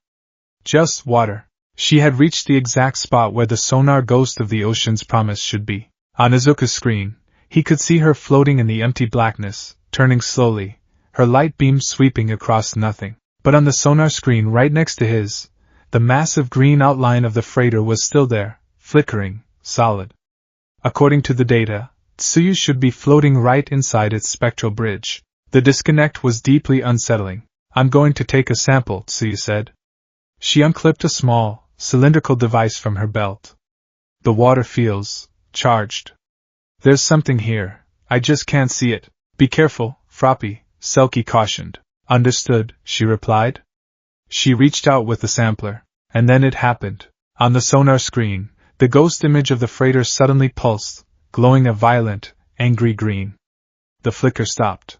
Just water. She had reached the exact spot where the sonar ghost of the ocean's promise should be. On Izuku's screen, he could see her floating in the empty blackness, turning slowly, her light beam sweeping across nothing. But on the sonar screen right next to his, the massive green outline of the freighter was still there, flickering, solid. According to the data, Tsuyu should be floating right inside its spectral bridge. The disconnect was deeply unsettling. I'm going to take a sample, Tsuyu said. She unclipped a small, cylindrical device from her belt. The water feels charged. There's something here, I just can't see it. Be careful, Froppy, Selkie cautioned. Understood, she replied. She reached out with the sampler, and then it happened. On the sonar screen, the ghost image of the freighter suddenly pulsed, glowing a violent, angry green. The flicker stopped.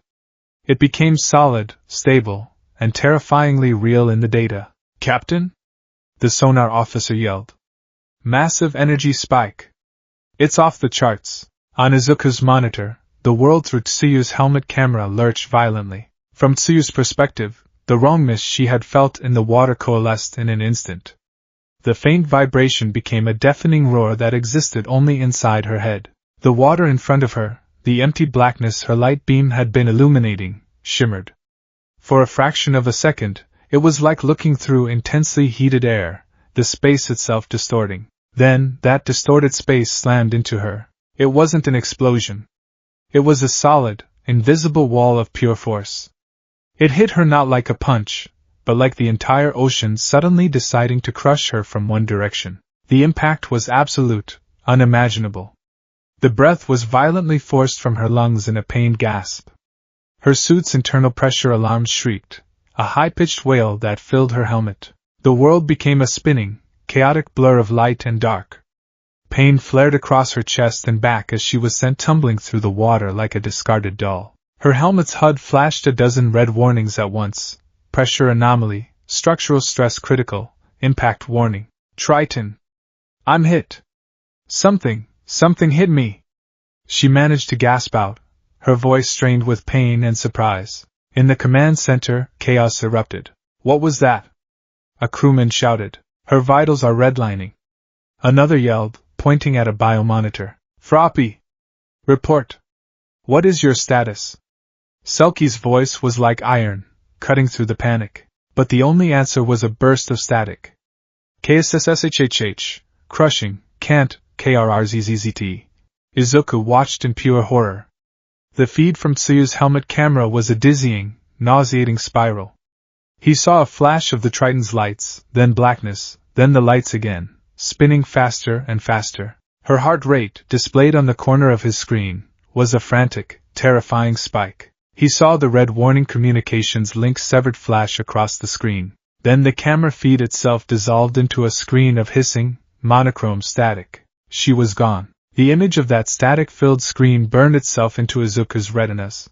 It became solid, stable, and terrifyingly real in the data. Captain? The sonar officer yelled. Massive energy spike. It's off the charts. On Izuku's monitor, the world through Tsuyu's helmet camera lurched violently. From Tsuyu's perspective, the wrongness she had felt in the water coalesced in an instant. The faint vibration became a deafening roar that existed only inside her head. The water in front of her, the empty blackness her light beam had been illuminating, shimmered. For a fraction of a second, it was like looking through intensely heated air, the space itself distorting. Then, that distorted space slammed into her. It wasn't an explosion. It was a solid, invisible wall of pure force. It hit her not like a punch, but like the entire ocean suddenly deciding to crush her from one direction. The impact was absolute, unimaginable. The breath was violently forced from her lungs in a pained gasp. Her suit's internal pressure alarm shrieked, a high-pitched wail that filled her helmet. The world became a spinning, chaotic blur of light and dark. Pain flared across her chest and back as she was sent tumbling through the water like a discarded doll. Her helmet's HUD flashed a dozen red warnings at once: pressure anomaly, structural stress critical, impact warning. Triton! I'm hit! Something hit me! She managed to gasp out, her voice strained with pain and surprise. In the command center, chaos erupted. What was that? A crewman shouted. Her vitals are redlining. Another yelled, pointing at a biomonitor. Froppy! Report! What is your status? Selkie's voice was like iron, cutting through the panic. But the only answer was a burst of static. KSSSHHH, crushing, can't, KRRZZZT. Izuku watched in pure horror. The feed from Tsuyu's helmet camera was a dizzying, nauseating spiral. He saw a flash of the Triton's lights, then blackness, then the lights again, spinning faster and faster. Her heart rate, displayed on the corner of his screen, was a frantic, terrifying spike. He saw the red warning communications link severed flash across the screen. Then the camera feed itself dissolved into a screen of hissing, monochrome static. She was gone. The image of that static-filled screen burned itself into Izuku's retinas.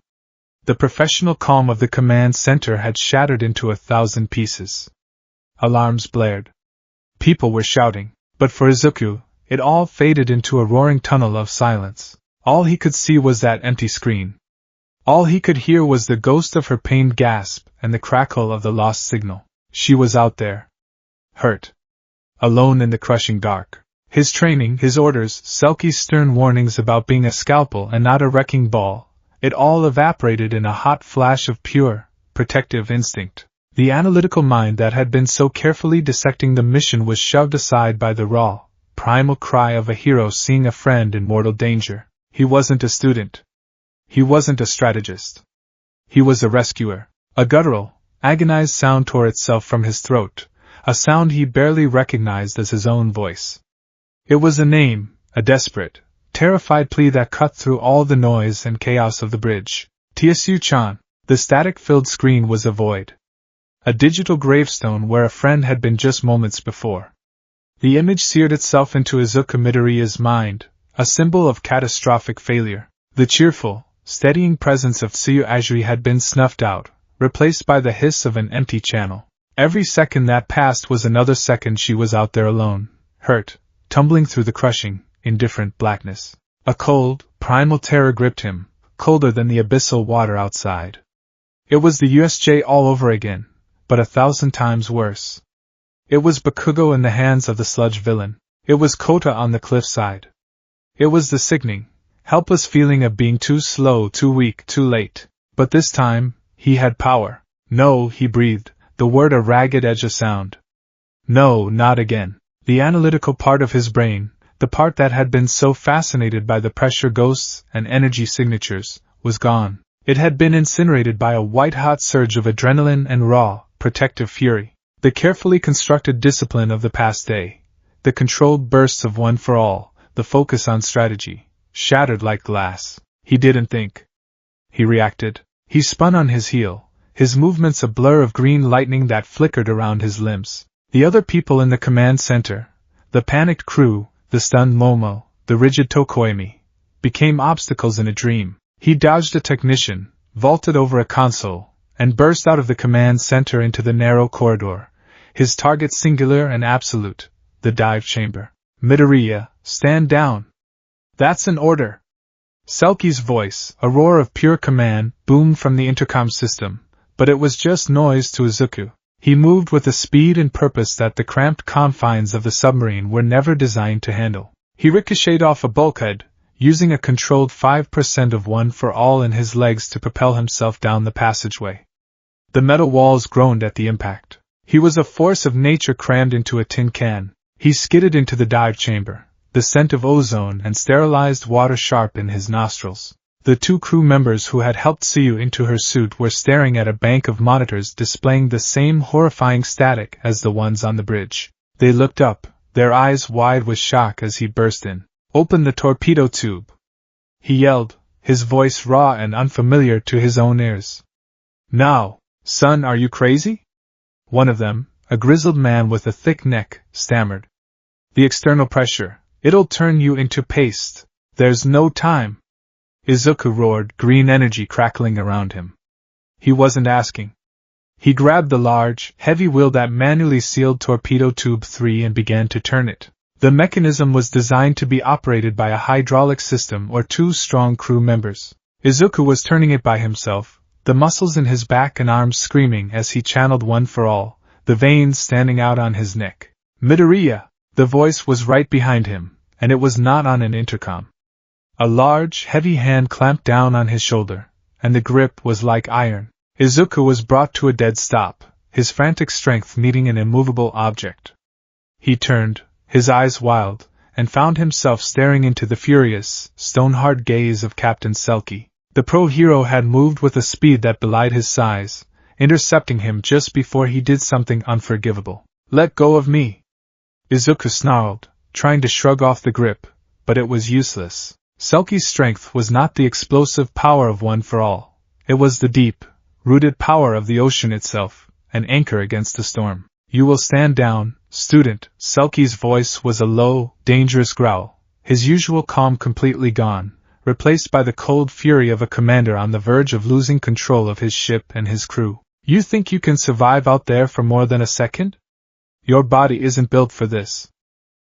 The professional calm of the command center had shattered into 1,000 pieces. Alarms blared. People were shouting, but for Izuku, it all faded into a roaring tunnel of silence. All he could see was that empty screen. All he could hear was the ghost of her pained gasp and the crackle of the lost signal. She was out there. Hurt. Alone in the crushing dark. His training, his orders, Selkie's stern warnings about being a scalpel and not a wrecking ball, it all evaporated in a hot flash of pure, protective instinct. The analytical mind that had been so carefully dissecting the mission was shoved aside by the raw, primal cry of a hero seeing a friend in mortal danger. He wasn't a student. He wasn't a strategist. He was a rescuer. A guttural, agonized sound tore itself from his throat, a sound he barely recognized as his own voice. It was a name, a desperate, terrified plea that cut through all the noise and chaos of the bridge. Tsu-chan. The static-filled screen was a void. A digital gravestone where a friend had been just moments before. The image seared itself into Izuku Midoriya's mind, a symbol of catastrophic failure. The cheerful, steadying presence of Tsuyu Azuri had been snuffed out, replaced by the hiss of an empty channel. Every second that passed was another second she was out there alone, hurt, tumbling through the crushing, indifferent blackness. A cold, primal terror gripped him, colder than the abyssal water outside. It was the USJ all over again, but 1,000 times worse. It was Bakugo in the hands of the sludge villain. It was Kota on the cliffside. It was the sickening, helpless feeling of being too slow, too weak, too late. But this time, he had power. No, he breathed, the word a ragged edge of sound. No, not again. The analytical part of his brain, the part that had been so fascinated by the pressure ghosts and energy signatures, was gone. It had been incinerated by a white-hot surge of adrenaline and raw, protective fury. The carefully constructed discipline of the past day, the controlled bursts of One for All, the focus on strategy, shattered like glass. He didn't think. He reacted. He spun on his heel, his movements a blur of green lightning that flickered around his limbs. The other people in the command center, the panicked crew, the stunned Momo, the rigid Tokoemi, became obstacles in a dream. He dodged a technician, vaulted over a console, and burst out of the command center into the narrow corridor, his target singular and absolute, the dive chamber. Midoriya, stand down. That's an order. Selkie's voice, a roar of pure command, boomed from the intercom system, but it was just noise to Izuku. He moved with a speed and purpose that the cramped confines of the submarine were never designed to handle. He ricocheted off a bulkhead, using a controlled 5% of One for All in his legs to propel himself down the passageway. The metal walls groaned at the impact. He was a force of nature crammed into a tin can. He skidded into the dive chamber, the scent of ozone and sterilized water sharp in his nostrils. The two crew members who had helped Tsuyu into her suit were staring at a bank of monitors displaying the same horrifying static as the ones on the bridge. They looked up, their eyes wide with shock as he burst in. Open the torpedo tube! He yelled, his voice raw and unfamiliar to his own ears. Now, son, are you crazy? One of them, a grizzled man with a thick neck, stammered. The external pressure, it'll turn you into paste. There's no time. Izuku roared, green energy crackling around him. He wasn't asking. He grabbed the large, heavy wheel that manually sealed torpedo tube 3 and began to turn it. The mechanism was designed to be operated by a hydraulic system or 2 strong crew members. Izuku was turning it by himself, the muscles in his back and arms screaming as he channeled One for All, the veins standing out on his neck. Midoriya! The voice was right behind him, and it was not on an intercom. A large, heavy hand clamped down on his shoulder, and the grip was like iron. Izuku was brought to a dead stop, his frantic strength meeting an immovable object. He turned, his eyes wild, and found himself staring into the furious, stone-hard gaze of Captain Selkie. The pro-hero had moved with a speed that belied his size, intercepting him just before he did something unforgivable. Let go of me! Izuku snarled, trying to shrug off the grip, but it was useless. Selkie's strength was not the explosive power of One for All. It was the deep, rooted power of the ocean itself, an anchor against the storm. You will stand down, student. Selkie's voice was a low, dangerous growl, his usual calm completely gone, replaced by the cold fury of a commander on the verge of losing control of his ship and his crew. You think you can survive out there for more than a second? Your body isn't built for this.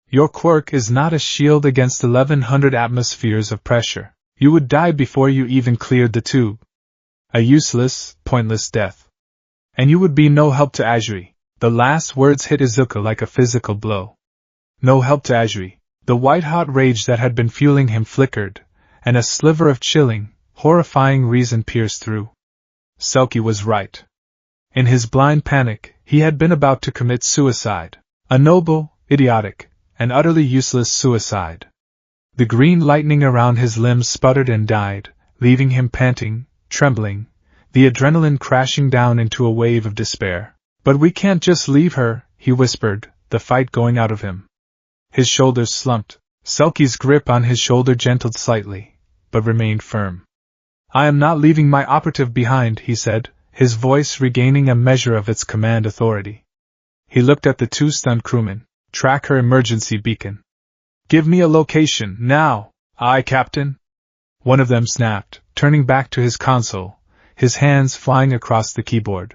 Your quirk is not a shield against 1100 atmospheres of pressure. You would die before you even cleared the tube. A useless, pointless death. And you would be no help to Azuri. The last words hit Izuku like a physical blow. No help to Azuri. The white-hot rage that had been fueling him flickered, and a sliver of chilling, horrifying reason pierced through. Selkie was right. In his blind panic, he had been about to commit suicide. A noble, idiotic, and utterly useless suicide. The green lightning around his limbs sputtered and died, leaving him panting, trembling, the adrenaline crashing down into a wave of despair. But we can't just leave her, he whispered, the fight going out of him. His shoulders slumped. Selkie's grip on his shoulder gentled slightly, but remained firm. I am not leaving my operative behind, he said, his voice regaining a measure of its command authority. He looked at the two stunned crewmen. Track her emergency beacon. Give me a location, now! Aye, Captain! One of them snapped, turning back to his console, his hands flying across the keyboard.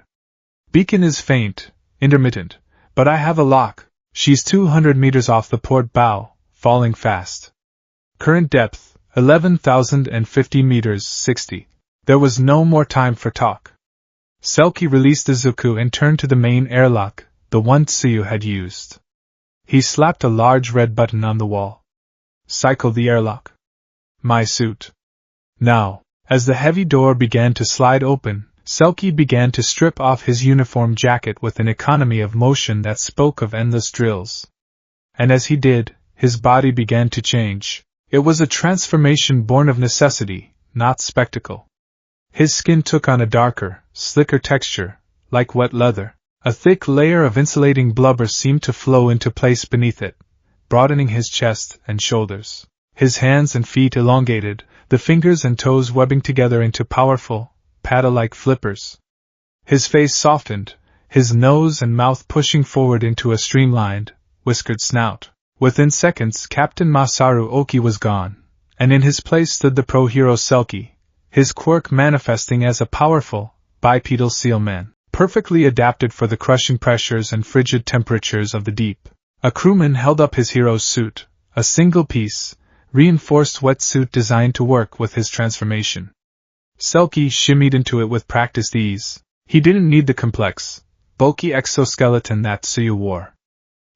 Beacon is faint, intermittent, but I have a lock. She's 200 meters off the port bow, falling fast. Current depth, 11,050 meters, 60. There was no more time for talk. Selkie released Izuku and turned to the main airlock, the one Tsuyu had used. He slapped a large red button on the wall. Cycle the airlock. My suit. Now, as the heavy door began to slide open, Selkie began to strip off his uniform jacket with an economy of motion that spoke of endless drills. And as he did, his body began to change. It was a transformation born of necessity, not spectacle. His skin took on a darker, slicker texture, like wet leather. A thick layer of insulating blubber seemed to flow into place beneath it, broadening his chest and shoulders. His hands and feet elongated, the fingers and toes webbing together into powerful, paddle-like flippers. His face softened, his nose and mouth pushing forward into a streamlined, whiskered snout. Within seconds, Captain Masaru Oki was gone, and in his place stood the pro-hero Selkie, his quirk manifesting as a powerful, bipedal sealman, perfectly adapted for the crushing pressures and frigid temperatures of the deep. A crewman held up his hero's suit, a single-piece, reinforced wetsuit designed to work with his transformation. Selkie shimmied into it with practiced ease. He didn't need the complex, bulky exoskeleton that Tsuyu wore.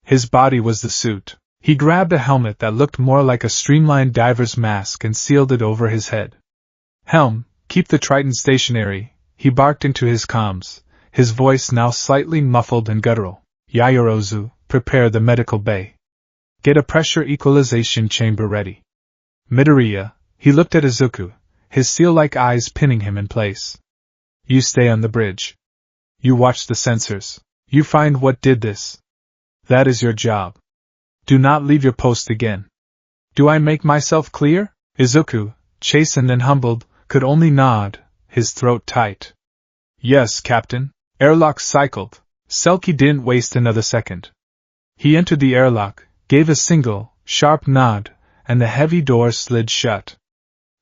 His body was the suit. He grabbed a helmet that looked more like a streamlined diver's mask and sealed it over his head. Helm, keep the Triton stationary, he barked into his comms, his voice now slightly muffled and guttural. Yayorozu, prepare the medical bay. Get a pressure equalization chamber ready. Midoriya, he looked at Izuku, his seal-like eyes pinning him in place. You stay on the bridge. You watch the sensors. You find what did this. That is your job. Do not leave your post again. Do I make myself clear? Izuku, chastened and humbled, could only nod, his throat tight. Yes, Captain. Airlock cycled. Selkie didn't waste another second. He entered the airlock, gave a single, sharp nod, and the heavy door slid shut.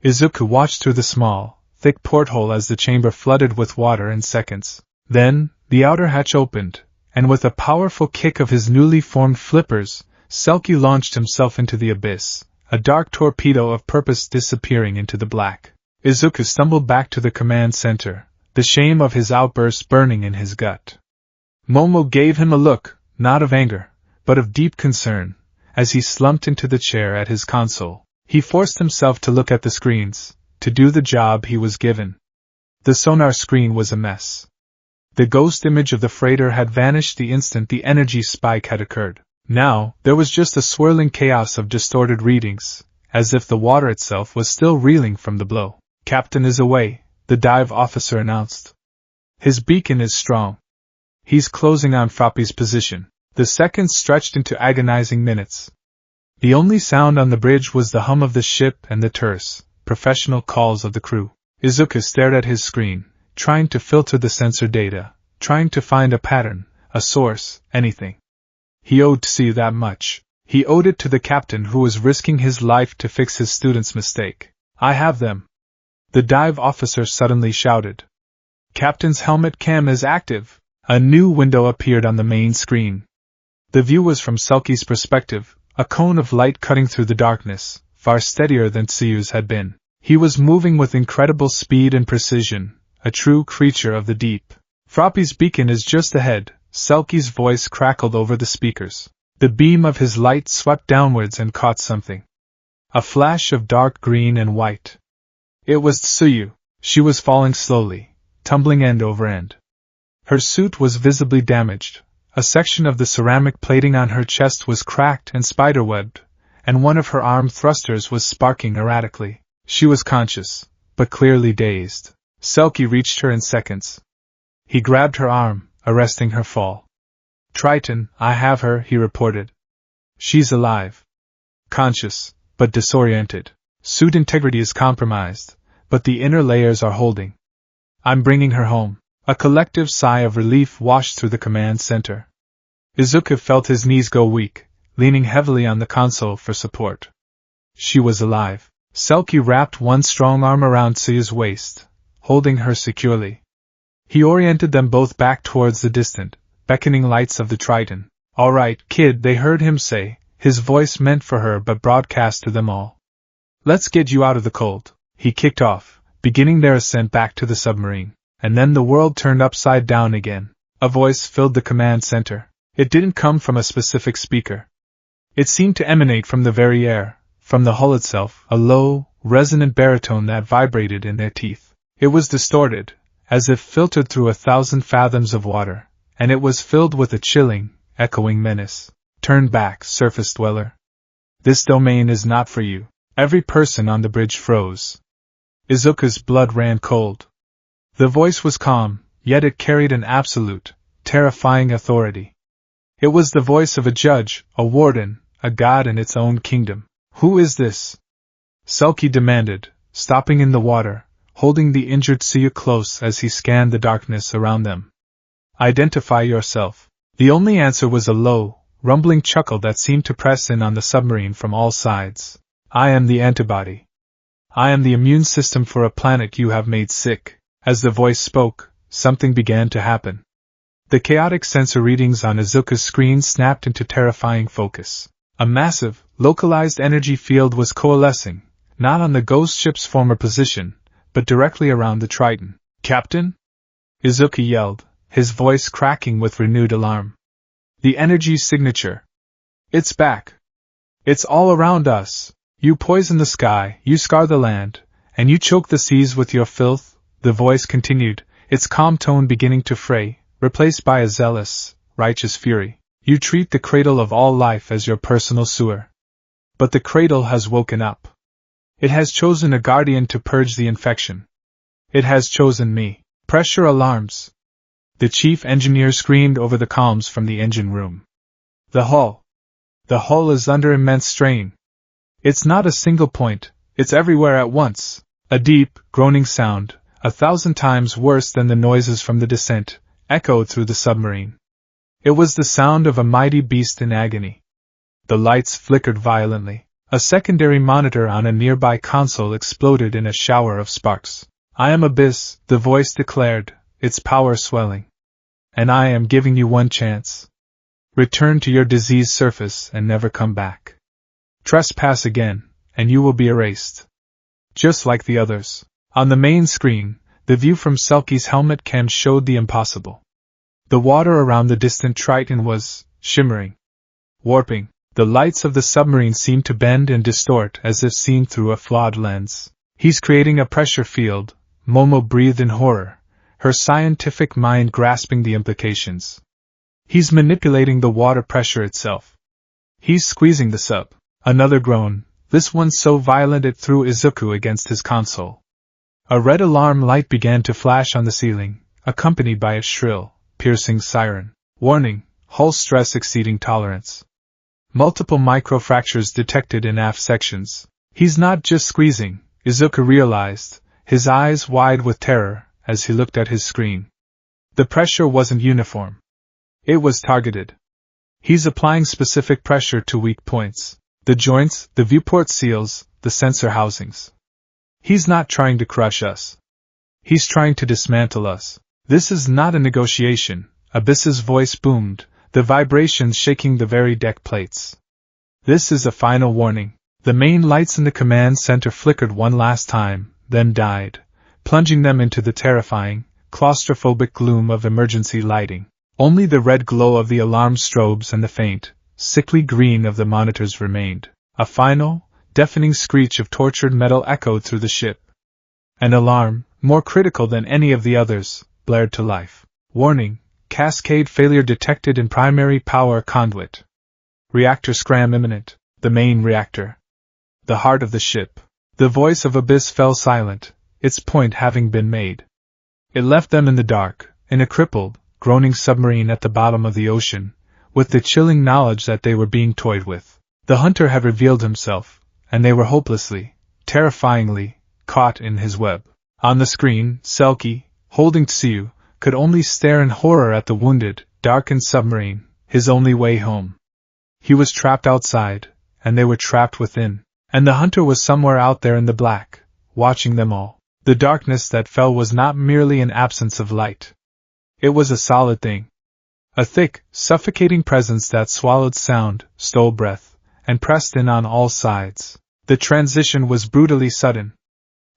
Izuku watched through the small, thick porthole as the chamber flooded with water in seconds. Then, the outer hatch opened, and with a powerful kick of his newly formed flippers, Selkie launched himself into the abyss, a dark torpedo of purpose disappearing into the black. Izuku stumbled back to the command center, the shame of his outburst burning in his gut. Momo gave him a look, not of anger, but of deep concern, as he slumped into the chair at his console. He forced himself to look at the screens, to do the job he was given. The sonar screen was a mess. The ghost image of the freighter had vanished the instant the energy spike had occurred. Now, there was just a swirling chaos of distorted readings, as if the water itself was still reeling from the blow. Captain is away, the dive officer announced. His beacon is strong. He's closing on Froppy's position. The seconds stretched into agonizing minutes. The only sound on the bridge was the hum of the ship and the terse, professional calls of the crew. Izuku stared at his screen, trying to filter the sensor data, trying to find a pattern, a source, anything. He owed Tsuyu that much. He owed it to the captain who was risking his life to fix his student's mistake. I have them. The dive officer suddenly shouted. Captain's helmet cam is active. A new window appeared on the main screen. The view was from Selkie's perspective, a cone of light cutting through the darkness, far steadier than Tsuyu's had been. He was moving with incredible speed and precision, a true creature of the deep. Froppy's beacon is just ahead, Selkie's voice crackled over the speakers. The beam of his light swept downwards and caught something. A flash of dark green and white. It was Tsuyu. She was falling slowly, tumbling end over end. Her suit was visibly damaged. A section of the ceramic plating on her chest was cracked and spiderwebbed, and one of her arm thrusters was sparking erratically. She was conscious, but clearly dazed. Selkie reached her in seconds. He grabbed her arm, arresting her fall. Triton, I have her, he reported. She's alive. Conscious, but disoriented. Suit integrity is compromised, but the inner layers are holding. I'm bringing her home. A collective sigh of relief washed through the command center. Izuku felt his knees go weak, leaning heavily on the console for support. She was alive. Selkie wrapped one strong arm around Tsuyu's waist, holding her securely. He oriented them both back towards the distant, beckoning lights of the Triton. All right, kid, they heard him say, his voice meant for her but broadcast to them all. Let's get you out of the cold. He kicked off, beginning their ascent back to the submarine. And then the world turned upside down again. A voice filled the command center. It didn't come from a specific speaker. It seemed to emanate from the very air, from the hull itself, a low, resonant baritone that vibrated in their teeth. It was distorted, as if filtered through 1,000 fathoms of water, and it was filled with a chilling, echoing menace. Turn back, surface dweller. This domain is not for you. Every person on the bridge froze. Izuku's blood ran cold. The voice was calm, yet it carried an absolute, terrifying authority. It was the voice of a judge, a warden, a god in its own kingdom. Who is this? Selkie demanded, stopping in the water, holding the injured Tsuyu close as he scanned the darkness around them. Identify yourself. The only answer was a low, rumbling chuckle that seemed to press in on the submarine from all sides. I am the antibody. I am the immune system for a planet you have made sick. As the voice spoke, something began to happen. The chaotic sensor readings on Izuku's screen snapped into terrifying focus. A massive, localized energy field was coalescing, not on the ghost ship's former position, but directly around the Triton. Captain? Izuku yelled, his voice cracking with renewed alarm. The energy signature. It's back. It's all around us. You poison the sky, you scar the land, and you choke the seas with your filth. The voice continued, its calm tone beginning to fray, replaced by a zealous, righteous fury. You treat the cradle of all life as your personal sewer. But the cradle has woken up. It has chosen a guardian to purge the infection. It has chosen me. Pressure alarms. The chief engineer screamed over the comms from the engine room. The hull. The hull is under immense strain. It's not a single point, it's everywhere at once. A deep, groaning sound, 1,000 times worse than the noises from the descent, echoed through the submarine. It was the sound of a mighty beast in agony. The lights flickered violently. A secondary monitor on a nearby console exploded in a shower of sparks. I am Abyss, the voice declared, its power swelling. And I am giving you one chance. Return to your diseased surface and never come back. Trespass again, and you will be erased. Just like the others. On the main screen, the view from Selkie's helmet cam showed the impossible. The water around the distant Triton was shimmering, warping. The lights of the submarine seemed to bend and distort as if seen through a flawed lens. He's creating a pressure field, Momo breathed in horror, her scientific mind grasping the implications. He's manipulating the water pressure itself. He's squeezing the sub. Another groan, this one so violent it threw Izuku against his console. A red alarm light began to flash on the ceiling, accompanied by a shrill, piercing siren. Warning, hull stress exceeding tolerance. Multiple microfractures detected in aft sections. He's not just squeezing, Izuku realized, his eyes wide with terror as he looked at his screen. The pressure wasn't uniform. It was targeted. He's applying specific pressure to weak points. The joints, the viewport seals, the sensor housings. He's not trying to crush us. He's trying to dismantle us. This is not a negotiation, Abyss's voice boomed, the vibrations shaking the very deck plates. This is a final warning. The main lights in the command center flickered one last time, then died, plunging them into the terrifying, claustrophobic gloom of emergency lighting. Only the red glow of the alarm strobes and the faint, sickly green of the monitors remained. A final, deafening screech of tortured metal echoed through the ship. An alarm, more critical than any of the others, blared to life. Warning, cascade failure detected in primary power conduit. Reactor scram imminent. The main reactor. The heart of the ship. The voice of Abyss fell silent, its point having been made. It left them in the dark, in a crippled, groaning submarine at the bottom of the ocean, with the chilling knowledge that they were being toyed with. The hunter had revealed himself, and they were hopelessly, terrifyingly, caught in his web. On the screen, Selkie, holding Tsuyu, could only stare in horror at the wounded, darkened submarine, his only way home. He was trapped outside, and they were trapped within. And the hunter was somewhere out there in the black, watching them all. The darkness that fell was not merely an absence of light. It was a solid thing. A thick, suffocating presence that swallowed sound, stole breath, and pressed in on all sides. The transition was brutally sudden.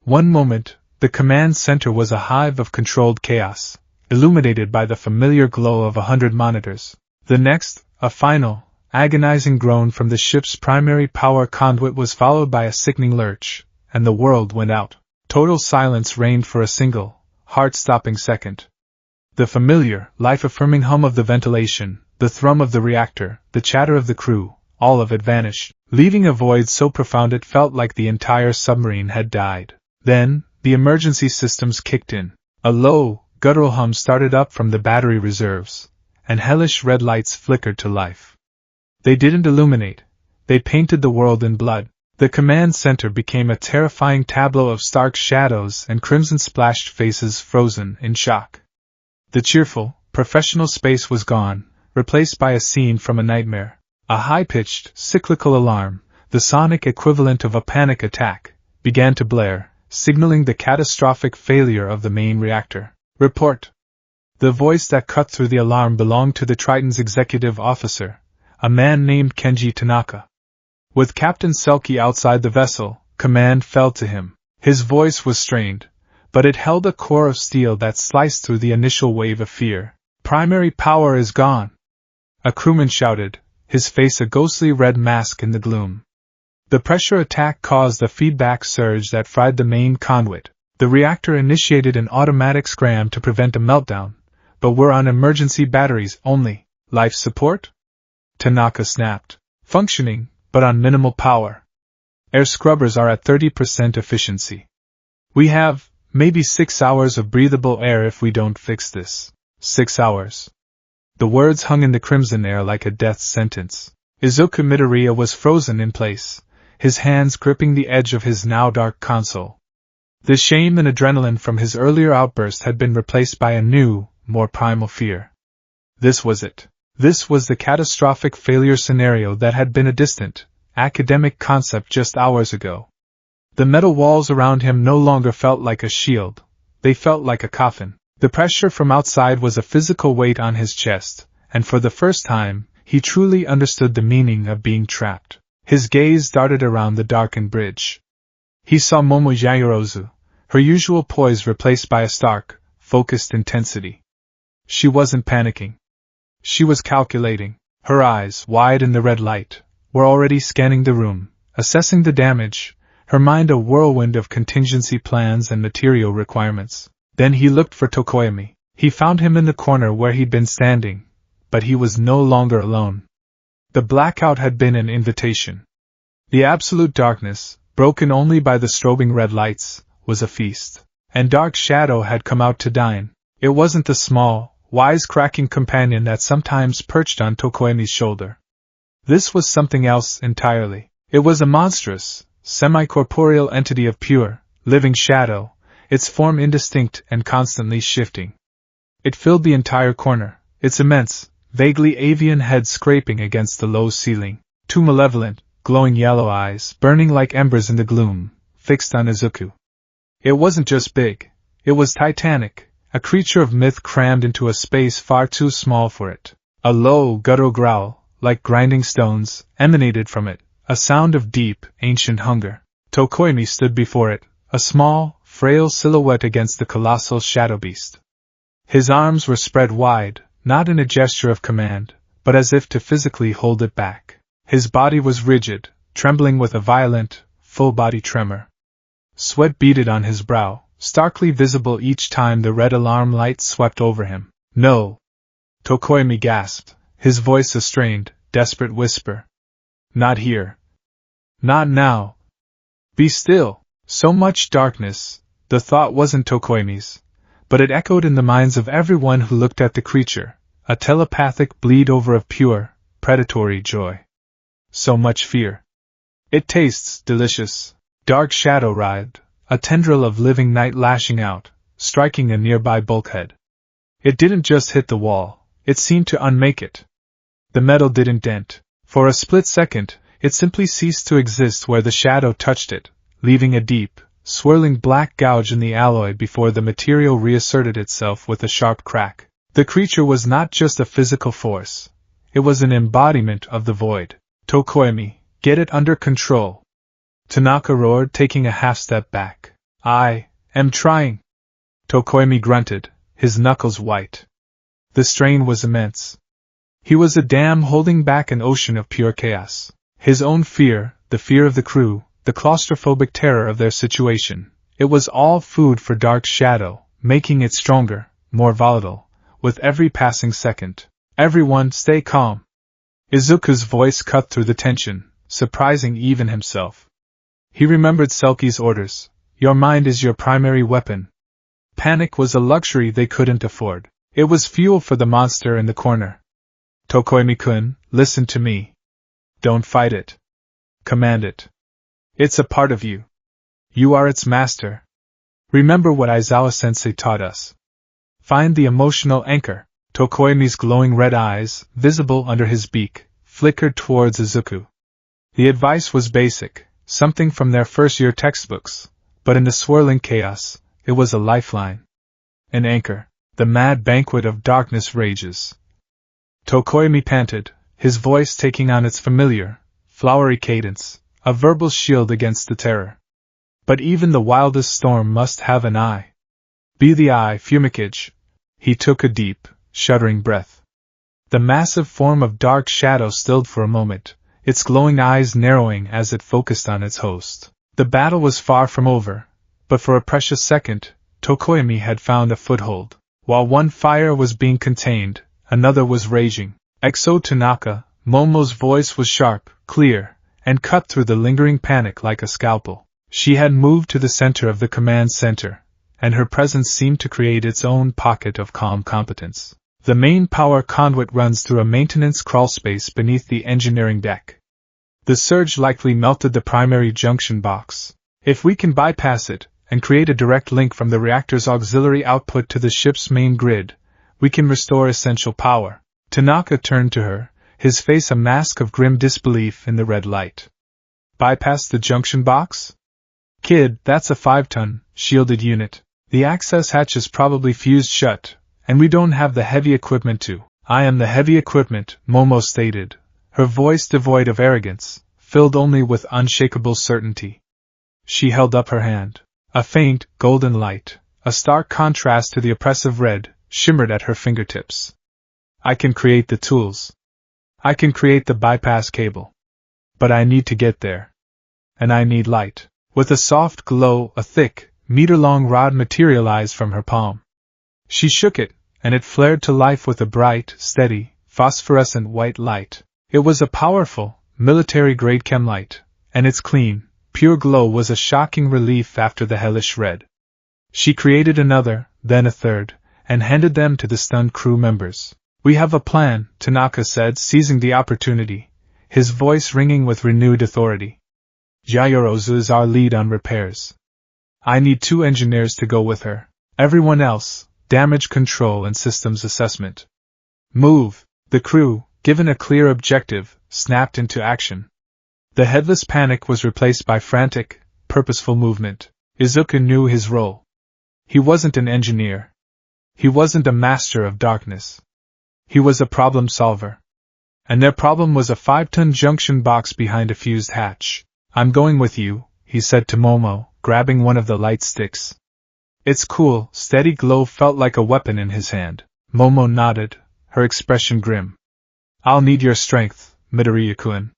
One moment, the command center was a hive of controlled chaos, illuminated by the familiar glow of 100 monitors. The next, a final, agonizing groan from the ship's primary power conduit was followed by a sickening lurch, and the world went out. Total silence reigned for a single, heart-stopping second. The familiar, life-affirming hum of the ventilation, the thrum of the reactor, the chatter of the crew, all of it vanished, leaving a void so profound it felt like the entire submarine had died. Then, the emergency systems kicked in. A low, guttural hum started up from the battery reserves, and hellish red lights flickered to life. They didn't illuminate, they painted the world in blood. The command center became a terrifying tableau of stark shadows and crimson-splashed faces frozen in shock. The cheerful, professional space was gone, replaced by a scene from a nightmare. A high-pitched, cyclical alarm, the sonic equivalent of a panic attack, began to blare, signaling the catastrophic failure of the main reactor. Report. The voice that cut through the alarm belonged to the Triton's executive officer, a man named Kenji Tanaka. With Captain Selkie outside the vessel, command fell to him. His voice was strained, but it held a core of steel that sliced through the initial wave of fear. Primary power is gone. A crewman shouted, his face a ghostly red mask in the gloom. The pressure attack caused a feedback surge that fried the main conduit. The reactor initiated an automatic scram to prevent a meltdown, but we're on emergency batteries only. Life support? Tanaka snapped. Functioning, but on minimal power. Air scrubbers are at 30% efficiency. We have, maybe 6 hours of breathable air if we don't fix this. 6 hours. The words hung in the crimson air like a death sentence. Izuku Midoriya was frozen in place, his hands gripping the edge of his now dark console. The shame and adrenaline from his earlier outburst had been replaced by a new, more primal fear. This was it. This was the catastrophic failure scenario that had been a distant, academic concept just hours ago. The metal walls around him no longer felt like a shield, they felt like a coffin. The pressure from outside was a physical weight on his chest, and for the first time, he truly understood the meaning of being trapped. His gaze darted around the darkened bridge. He saw Momo Yaoyorozu, her usual poise replaced by a stark, focused intensity. She wasn't panicking. She was calculating. Her eyes, wide in the red light, were already scanning the room, assessing the damage, her mind a whirlwind of contingency plans and material requirements. Then he looked for Tokoyami. He found him in the corner where he'd been standing, but he was no longer alone. The blackout had been an invitation. The absolute darkness, broken only by the strobing red lights, was a feast. And Dark Shadow had come out to dine. It wasn't the small, wise-cracking companion that sometimes perched on Tokoemi's shoulder. This was something else entirely. It was a monstrous, semi-corporeal entity of pure, living shadow, its form indistinct and constantly shifting. It filled the entire corner, its immense, vaguely avian head scraping against the low ceiling, two malevolent, glowing yellow eyes burning like embers in the gloom, fixed on Izuku. It wasn't just big, it was titanic, a creature of myth crammed into a space far too small for it. A low, guttural growl, like grinding stones, emanated from it, a sound of deep, ancient hunger. Tokoemi stood before it, a small, frail silhouette against the colossal shadow beast. His arms were spread wide, not in a gesture of command, but as if to physically hold it back. His body was rigid, trembling with a violent, full-body tremor. Sweat beaded on his brow, starkly visible each time the red alarm light swept over him. "No!" Tokoemi gasped, his voice a strained, desperate whisper. "Not here. Not now. Be still." So much darkness, the thought wasn't Tokoemi's, but it echoed in the minds of everyone who looked at the creature, a telepathic bleed-over of pure, predatory joy. So much fear. "It tastes delicious." Dark shadow writhed, a tendril of living night lashing out, striking a nearby bulkhead. It didn't just hit the wall, it seemed to unmake it. The metal didn't dent. For a split second, it simply ceased to exist where the shadow touched it, leaving a deep, swirling black gouge in the alloy before the material reasserted itself with a sharp crack. The creature was not just a physical force. It was an embodiment of the void. "Tokoemi, get it under control," Tanaka roared, taking a half-step back. "I am trying." Tokoemi grunted, his knuckles white. The strain was immense. He was a dam holding back an ocean of pure chaos. His own fear, the fear of the crew, the claustrophobic terror of their situation. It was all food for dark shadow, making it stronger, more volatile, with every passing second. "Everyone stay calm." Izuku's voice cut through the tension, surprising even himself. He remembered Selkie's orders. Your mind is your primary weapon. Panic was a luxury they couldn't afford. It was fuel for the monster in the corner. "Tokoemi-kun, listen to me. Don't fight it. Command it. It's a part of you. You are its master. Remember what Aizawa-sensei taught us. Find the emotional anchor." Tokoemi's glowing red eyes, visible under his beak, flickered towards Izuku. The advice was basic, something from their first-year textbooks, but in the swirling chaos, it was a lifeline. An anchor. The mad banquet of darkness rages. Tokoemi panted, his voice taking on its familiar, flowery cadence, a verbal shield against the terror. But even the wildest storm must have an eye. Be the eye, Fumikage. He took a deep, shuddering breath. The massive form of dark shadow stilled for a moment, its glowing eyes narrowing as it focused on its host. The battle was far from over, but for a precious second, Tokoemi had found a foothold. While one fire was being contained, another was raging. "Exo Tanaka," Momo's voice was sharp, clear, and cut through the lingering panic like a scalpel. She had moved to the center of the command center, and her presence seemed to create its own pocket of calm competence. "The main power conduit runs through a maintenance crawlspace beneath the engineering deck. The surge likely melted the primary junction box. If we can bypass it, and create a direct link from the reactor's auxiliary output to the ship's main grid, we can restore essential power." Tanaka turned to her, his face a mask of grim disbelief in the red light. "Bypass the junction box? Kid, that's a 5-ton, shielded unit. The access hatch is probably fused shut, and we don't have the heavy equipment to." "I am the heavy equipment," Momo stated, her voice devoid of arrogance, filled only with unshakable certainty. She held up her hand. A faint, golden light, a stark contrast to the oppressive red, shimmered at her fingertips. "I can create the tools. I can create the bypass cable. But I need to get there. And I need light." With a soft glow, a thick, meter-long rod materialized from her palm. She shook it, and it flared to life with a bright, steady, phosphorescent white light. It was a powerful, military-grade chemlight, and its clean, pure glow was a shocking relief after the hellish red. She created another, then a third, and handed them to the stunned crew members. "We have a plan," Tanaka said, seizing the opportunity, his voice ringing with renewed authority. "Yayorozu is our lead on repairs. I need 2 engineers to go with her. Everyone else, damage control and systems assessment." "Move!" The crew, given a clear objective, snapped into action. The headless panic was replaced by frantic, purposeful movement. Izuku knew his role. He wasn't an engineer. He wasn't a master of darkness. He was a problem solver. And their problem was a 5-ton junction box behind a fused hatch. "I'm going with you," he said to Momo, grabbing one of the light sticks. Its cool, steady glow felt like a weapon in his hand. Momo nodded, her expression grim. "I'll need your strength, Midoriya-kun."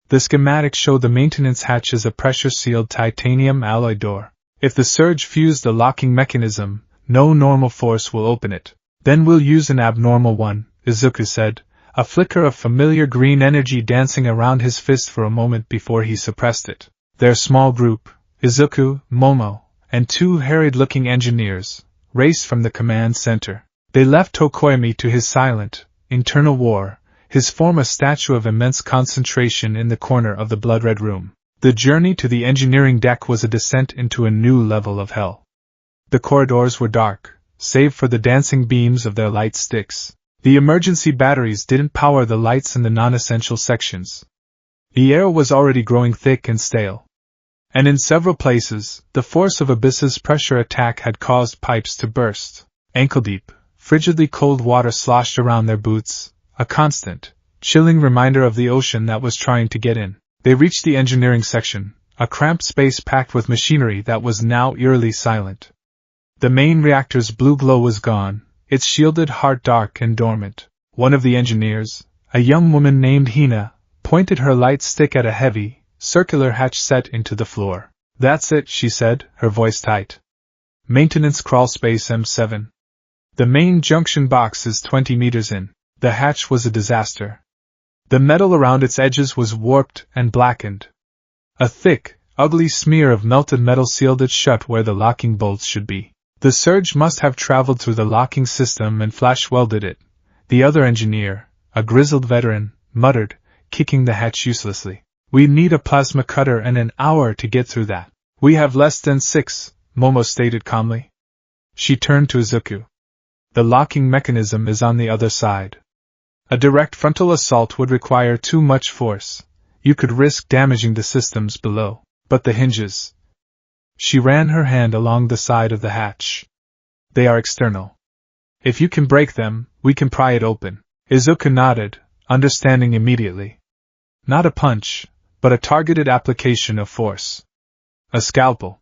The schematic showed the maintenance hatch as a pressure-sealed titanium alloy door. If the surge fused the locking mechanism, no normal force will open it. "Then we'll use an abnormal one," Izuku said, a flicker of familiar green energy dancing around his fist for a moment before he suppressed it. Their small group, Izuku, Momo, and 2 harried-looking engineers, raced from the command center. They left Tokoyami to his silent, internal war, his form a statue of immense concentration in the corner of the blood-red room. The journey to the engineering deck was a descent into a new level of hell. The corridors were dark, save for the dancing beams of their light sticks. The emergency batteries didn't power the lights in the non-essential sections. The air was already growing thick and stale. And in several places, the force of Abyss's pressure attack had caused pipes to burst. Ankle-deep, frigidly cold water sloshed around their boots, a constant, chilling reminder of the ocean that was trying to get in. They reached the engineering section, a cramped space packed with machinery that was now eerily silent. The main reactor's blue glow was gone, its shielded heart dark and dormant. One of the engineers, a young woman named Hina, pointed her light stick at a heavy, circular hatch set into the floor. "That's it," she said, her voice tight. "Maintenance crawl space M7. The main junction box is 20 meters in." The hatch was a disaster. The metal around its edges was warped and blackened. A thick, ugly smear of melted metal sealed it shut where the locking bolts should be. The surge must have traveled through the locking system and flash-welded it, the other engineer, a grizzled veteran, muttered, kicking the hatch uselessly. "We need a plasma cutter and an hour to get through that." "We have less than 6, Momo stated calmly. She turned to Izuku. "The locking mechanism is on the other side. A direct frontal assault would require too much force. You could risk damaging the systems below. But the hinges..." She ran her hand along the side of the hatch. "They are external. If you can break them, we can pry it open." Izuku nodded, understanding immediately. Not a punch, but a targeted application of force. A scalpel.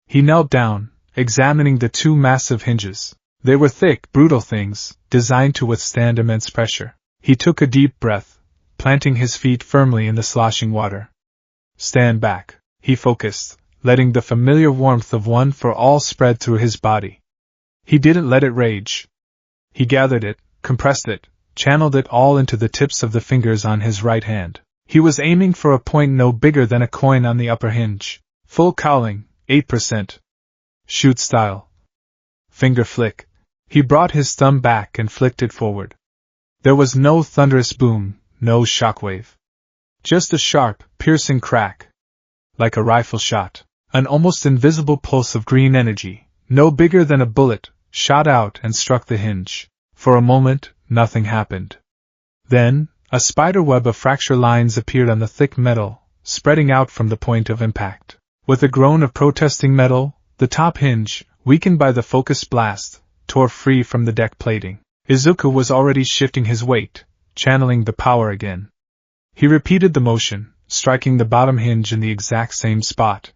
He knelt down, examining the 2 massive hinges. They were thick, brutal things, designed to withstand immense pressure. He took a deep breath, planting his feet firmly in the sloshing water. "Stand back," he focused, letting the familiar warmth of one for all spread through his body. He didn't let it rage. He gathered it, compressed it, channeled it all into the tips of the fingers on his right hand. He was aiming for a point no bigger than a coin on the upper hinge. Full cowling, 8%. Shoot style. Finger flick. He brought his thumb back and flicked it forward. There was no thunderous boom, no shockwave. Just a sharp, piercing crack. Like a rifle shot. An almost invisible pulse of green energy, no bigger than a bullet, shot out and struck the hinge. For a moment, nothing happened. Then, a spider web of fracture lines appeared on the thick metal, spreading out from the point of impact. With a groan of protesting metal, the top hinge, weakened by the focused blast, tore free from the deck plating. Izuku was already shifting his weight, channeling the power again. He repeated the motion, striking the bottom hinge in the exact same spot.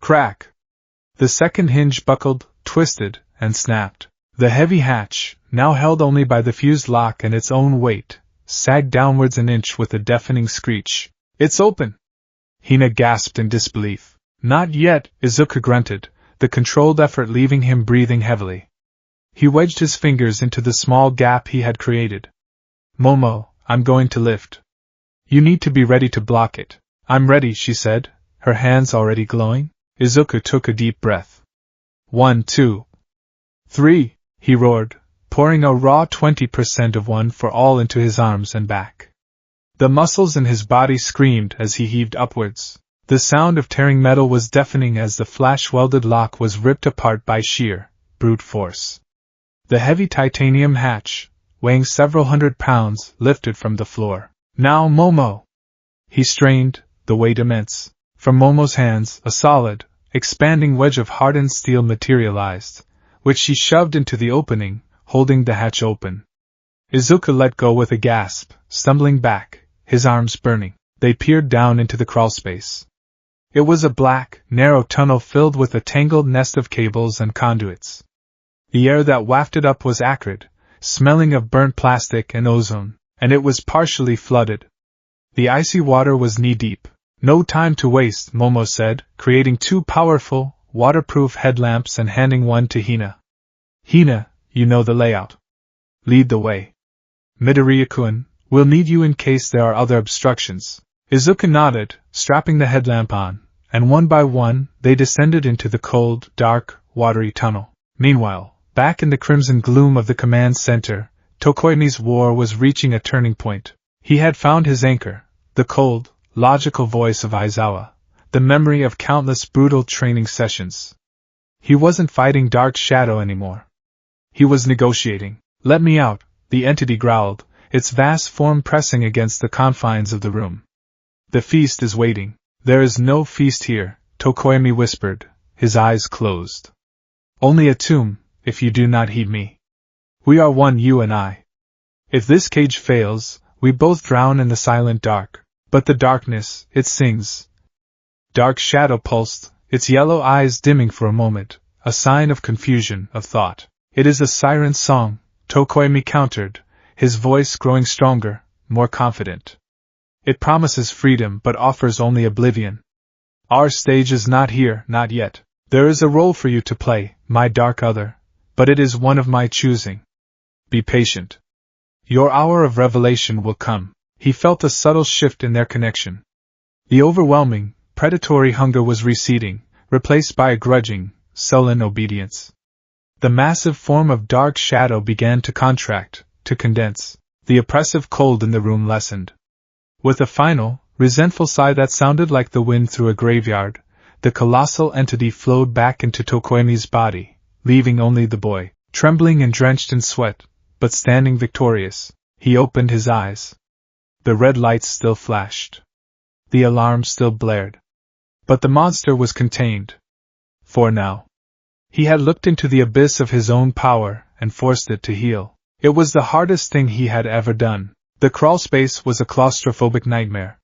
Crack! The second hinge buckled, twisted, and snapped. The heavy hatch, now held only by the fused lock and its own weight, sagged downwards an inch with a deafening screech. "It's open!" Hina gasped in disbelief. "Not yet," Izuku grunted, the controlled effort leaving him breathing heavily. He wedged his fingers into the small gap he had created. "Momo, I'm going to lift. You need to be ready to block it." "I'm ready," she said, her hands already glowing. Izuku took a deep breath. 1, 2, 3. he roared, pouring a raw 20% of one for all into his arms and back. The muscles in his body screamed as he heaved upwards. The sound of tearing metal was deafening as the flash-welded lock was ripped apart by sheer, brute force. The heavy titanium hatch, weighing several hundred pounds, lifted from the floor. Now, Momo! He strained, the weight immense. From Momo's hands, a solid, expanding wedge of hardened steel materialized, which she shoved into the opening, holding the hatch open. Izuku let go with a gasp, stumbling back, his arms burning. They peered down into the crawlspace. It was a black, narrow tunnel filled with a tangled nest of cables and conduits. The air that wafted up was acrid, smelling of burnt plastic and ozone, and it was partially flooded. The icy water was knee-deep. No time to waste, Momo said, creating 2 powerful, waterproof headlamps and handing one to Hina. Hina, you know the layout. Lead the way. Midoriya-kun, we'll need you in case there are other obstructions. Izuku nodded, strapping the headlamp on, and one by one, they descended into the cold, dark, watery tunnel. Meanwhile, back in the crimson gloom of the command center, Tokoimi's war was reaching a turning point. He had found his anchor, the cold, logical voice of Aizawa, the memory of countless brutal training sessions. He wasn't fighting Dark Shadow anymore. He was negotiating. Let me out, the entity growled, its vast form pressing against the confines of the room. The feast is waiting. There is no feast here, Tokoimi whispered, his eyes closed. Only a tomb, if you do not heed me. We are one, you and I. If this cage fails, we both drown in the silent dark. But the darkness, it sings. Dark Shadow pulsed, its yellow eyes dimming for a moment, a sign of confusion, of thought. It is a siren's song, Tokoimi countered, his voice growing stronger, more confident. It promises freedom but offers only oblivion. Our stage is not here, not yet. There is a role for you to play, my dark other, but it is one of my choosing. Be patient. Your hour of revelation will come. He felt a subtle shift in their connection. The overwhelming, predatory hunger was receding, replaced by a grudging, sullen obedience. The massive form of Dark Shadow began to contract, to condense. The oppressive cold in the room lessened. With a final, resentful sigh that sounded like the wind through a graveyard, the colossal entity flowed back into Tokoimi's body, leaving only the boy, trembling and drenched in sweat, but standing victorious. He opened his eyes. The red lights still flashed. The alarm still blared. But the monster was contained. For now. He had looked into the abyss of his own power and forced it to heal. It was the hardest thing he had ever done. The crawlspace was a claustrophobic nightmare.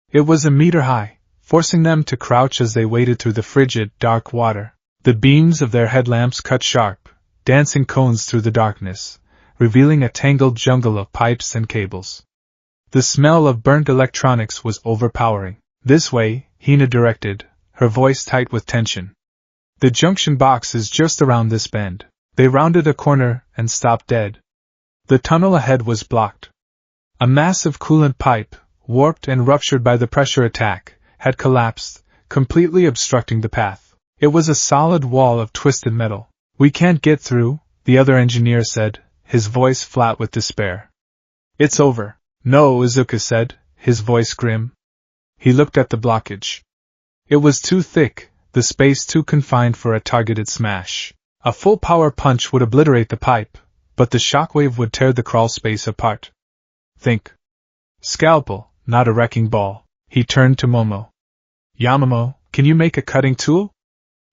It was a meter high, forcing them to crouch as they waded through the frigid, dark water. The beams of their headlamps cut sharp, dancing cones through the darkness, revealing a tangled jungle of pipes and cables. The smell of burnt electronics was overpowering. This way, Hina directed, her voice tight with tension. The junction box is just around this bend. They rounded a corner and stopped dead. The tunnel ahead was blocked. A massive coolant pipe, warped and ruptured by the pressure attack, had collapsed, completely obstructing the path. It was a solid wall of twisted metal. We can't get through, the other engineer said, his voice flat with despair. It's over. No, Izuku said, his voice grim. He looked at the blockage. It was too thick, the space too confined for a targeted smash. A full power punch would obliterate the pipe, but the shockwave would tear the crawlspace apart. Think. Scalpel, not a wrecking ball. He turned to Momo. Yamamo, can you make a cutting tool?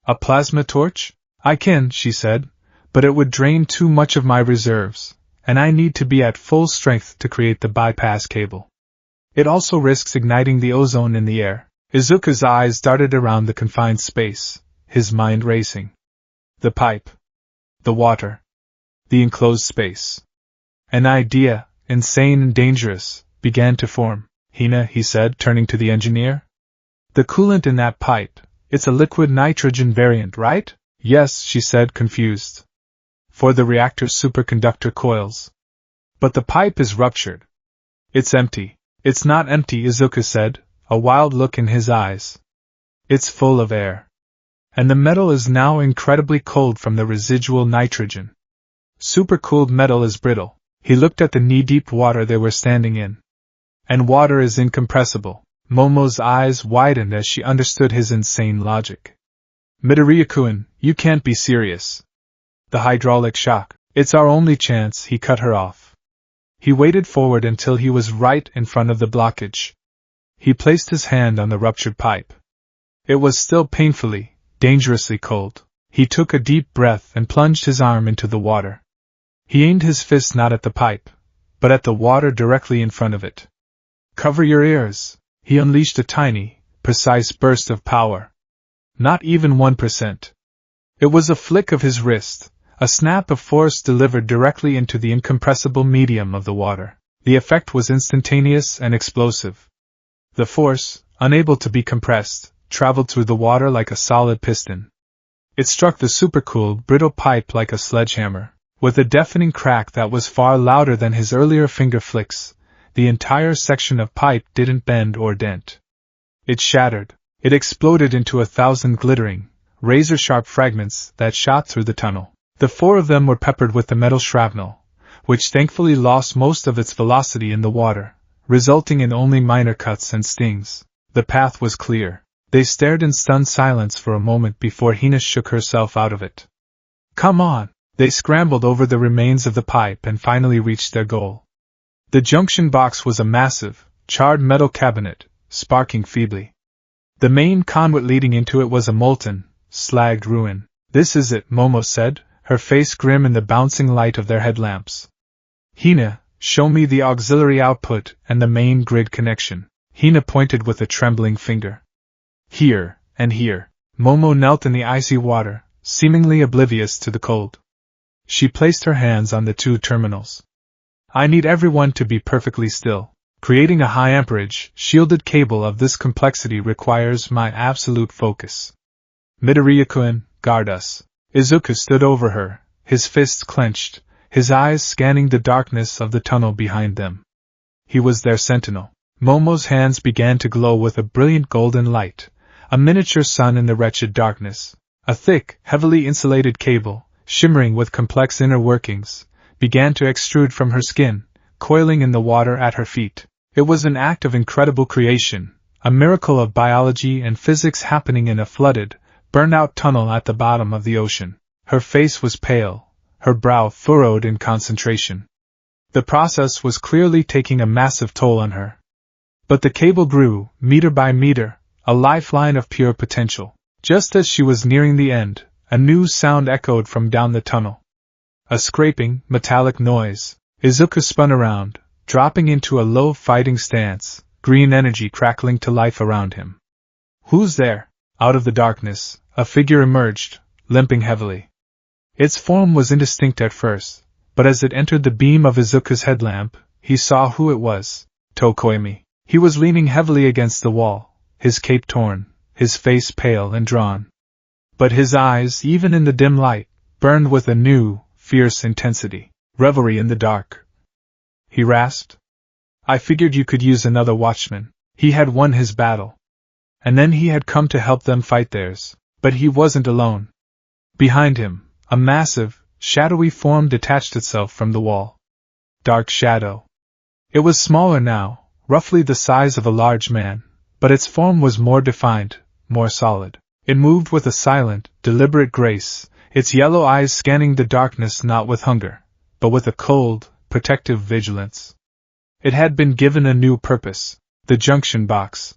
A plasma torch? I can, she said, but it would drain too much of my reserves, and I need to be at full strength to create the bypass cable. It also risks igniting the ozone in the air. Izuku's eyes darted around the confined space, his mind racing. The pipe. The water. The enclosed space. An idea, insane and dangerous, began to form. Hina, he said, turning to the engineer. The coolant in that pipe, it's a liquid nitrogen variant, right? Yes, she said, confused. For the reactor's superconductor coils. But the pipe is ruptured. It's empty. It's not empty, Izuku said, a wild look in his eyes. It's full of air. And the metal is now incredibly cold from the residual nitrogen. Supercooled metal is brittle. He looked at the knee-deep water they were standing in. And water is incompressible. Momo's eyes widened as she understood his insane logic. Midoriya-kun, you can't be serious. The hydraulic shock. It's our only chance, he cut her off. He waited forward until he was right in front of the blockage. He placed his hand on the ruptured pipe. It was still painfully, dangerously cold. He took a deep breath and plunged his arm into the water. He aimed his fist not at the pipe, but at the water directly in front of it. Cover your ears. He unleashed a tiny, precise burst of power. Not even 1%. It was a flick of his wrist, a snap of force delivered directly into the incompressible medium of the water. The effect was instantaneous and explosive. The force, unable to be compressed, traveled through the water like a solid piston. It struck the supercooled, brittle pipe like a sledgehammer. With a deafening crack that was far louder than his earlier finger flicks, the entire section of pipe didn't bend or dent. It shattered. It exploded into 1,000 glittering, razor-sharp fragments that shot through the tunnel. The 4 of them were peppered with the metal shrapnel, which thankfully lost most of its velocity in the water, resulting in only minor cuts and stings. The path was clear. They stared in stunned silence for a moment before Hina shook herself out of it. Come on! They scrambled over the remains of the pipe and finally reached their goal. The junction box was a massive, charred metal cabinet, sparking feebly. The main conduit leading into it was a molten, slagged ruin. This is it, Momo said, her face grim in the bouncing light of their headlamps. Hina, show me the auxiliary output and the main grid connection. Hina pointed with a trembling finger. Here, and here. Momo knelt in the icy water, seemingly oblivious to the cold. She placed her hands on the 2 terminals. I need everyone to be perfectly still. Creating a high-amperage, shielded cable of this complexity requires my absolute focus. Midoriya-kun, guard us. Izuku stood over her, his fists clenched, his eyes scanning the darkness of the tunnel behind them. He was their sentinel. Momo's hands began to glow with a brilliant golden light, a miniature sun in the wretched darkness. A thick, heavily insulated cable, shimmering with complex inner workings, began to extrude from her skin, coiling in the water at her feet. It was an act of incredible creation, a miracle of biology and physics happening in a flooded, burned-out tunnel at the bottom of the ocean. Her face was pale, her brow furrowed in concentration. The process was clearly taking a massive toll on her. But the cable grew, meter by meter, a lifeline of pure potential. Just as she was nearing the end, a new sound echoed from down the tunnel. A scraping, metallic noise. Izuku spun around, dropping into a low fighting stance, green energy crackling to life around him. Who's there? Out of the darkness, a figure emerged, limping heavily. Its form was indistinct at first, but as it entered the beam of Izuku's headlamp, he saw who it was. Tokoimi. He was leaning heavily against the wall, his cape torn, his face pale and drawn. But his eyes, even in the dim light, burned with a new, fierce intensity. Revelry in the dark. He rasped. I figured you could use another watchman. He had won his battle. And then he had come to help them fight theirs. But he wasn't alone. Behind him, a massive, shadowy form detached itself from the wall. Dark Shadow. It was smaller now, roughly the size of a large man, but its form was more defined, more solid. It moved with a silent, deliberate grace, its yellow eyes scanning the darkness not with hunger, but with a cold, protective vigilance. It had been given a new purpose, the junction box.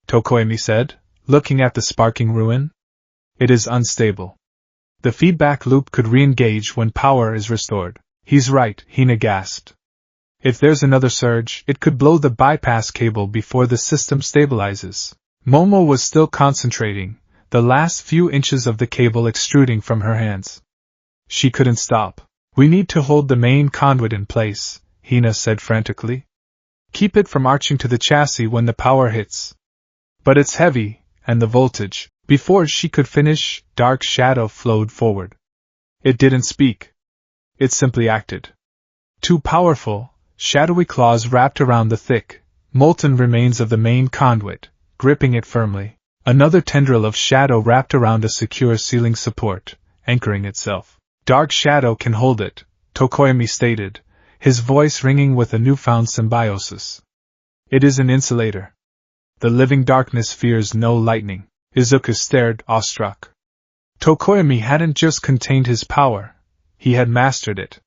Tokoimi said, looking at the sparking ruin. It is unstable. The feedback loop could re-engage when power is restored. He's right, Hina gasped. If there's another surge, it could blow the bypass cable before the system stabilizes. Momo was still concentrating, the last few inches of the cable extruding from her hands. She couldn't stop. We need to hold the main conduit in place, Hina said frantically. Keep it from arching to the chassis when the power hits. But it's heavy, and the voltage. Before she could finish, Dark Shadow flowed forward. It didn't speak. It simply acted. Two powerful, shadowy claws wrapped around the thick, molten remains of the main conduit, gripping it firmly. Another tendril of shadow wrapped around a secure ceiling support, anchoring itself. Dark Shadow can hold it, Tokoyami stated, his voice ringing with a newfound symbiosis. It is an insulator. The living darkness fears no lightning. Izuku stared, awestruck. Tokoyami hadn't just contained his power, he had mastered it.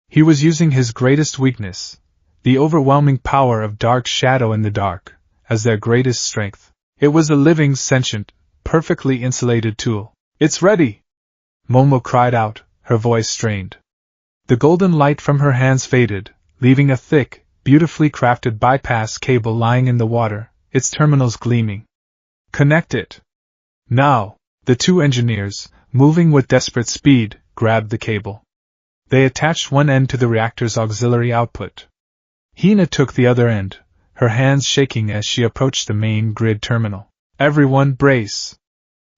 He was using his greatest weakness, the overwhelming power of Dark Shadow in the dark, as their greatest strength. It was a living, sentient, perfectly insulated tool. It's ready! Momo cried out, her voice strained. The golden light from her hands faded, leaving a thick, beautifully crafted bypass cable lying in the water, its terminals gleaming. Connect it! Now! The two engineers, moving with desperate speed, grabbed the cable. They attached one end to the reactor's auxiliary output. Hina took the other end, her hands shaking as she approached the main grid terminal. Everyone brace!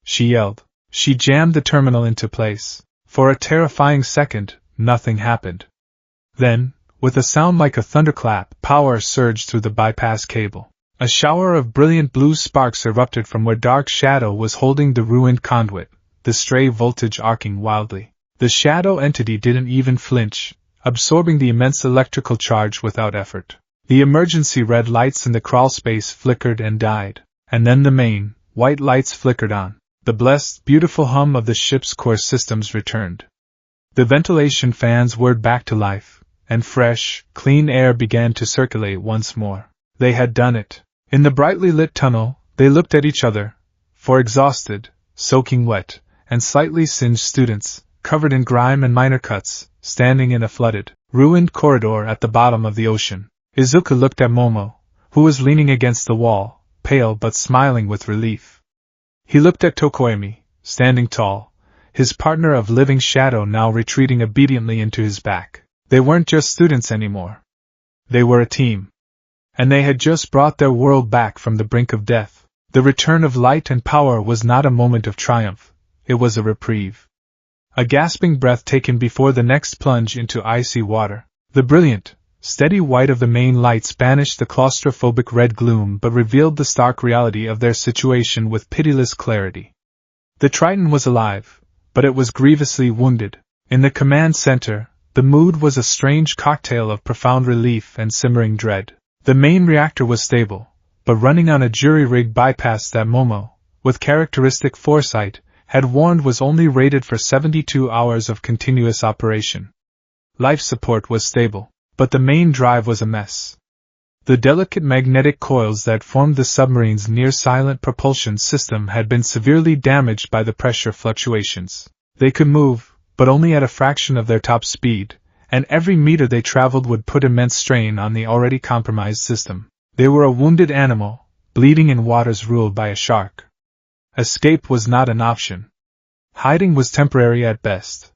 She yelled. She jammed the terminal into place. For a terrifying second, nothing happened. Then, with a sound like a thunderclap, power surged through the bypass cable. A shower of brilliant blue sparks erupted from where Dark Shadow was holding the ruined conduit, the stray voltage arcing wildly. The shadow entity didn't even flinch, absorbing the immense electrical charge without effort. The emergency red lights in the crawlspace flickered and died, and then the main, white lights flickered on. The blessed, beautiful hum of the ship's core systems returned. The ventilation fans whirred back to life, and fresh, clean air began to circulate once more. They had done it. In the brightly lit tunnel, they looked at each other, four exhausted, soaking wet, and slightly singed students, covered in grime and minor cuts, standing in a flooded, ruined corridor at the bottom of the ocean. Izuku looked at Momo, who was leaning against the wall, pale but smiling with relief. He looked at Tokoyami, standing tall, his partner of living shadow now retreating obediently into his back. They weren't just students anymore. They were a team. And they had just brought their world back from the brink of death. The return of light and power was not a moment of triumph, it was a reprieve. A gasping breath taken before the next plunge into icy water. The brilliant, steady white of the main lights banished the claustrophobic red gloom but revealed the stark reality of their situation with pitiless clarity. The Triton was alive, but it was grievously wounded. In the command center, the mood was a strange cocktail of profound relief and simmering dread. The main reactor was stable, but running on a jury-rigged bypass that Momo, with characteristic foresight, had warned was only rated for 72 hours of continuous operation. Life support was stable, but the main drive was a mess. The delicate magnetic coils that formed the submarine's near-silent propulsion system had been severely damaged by the pressure fluctuations. They could move, but only at a fraction of their top speed, and every meter they traveled would put immense strain on the already compromised system. They were a wounded animal, bleeding in waters ruled by a shark. Escape was not an option. Hiding was temporary at best.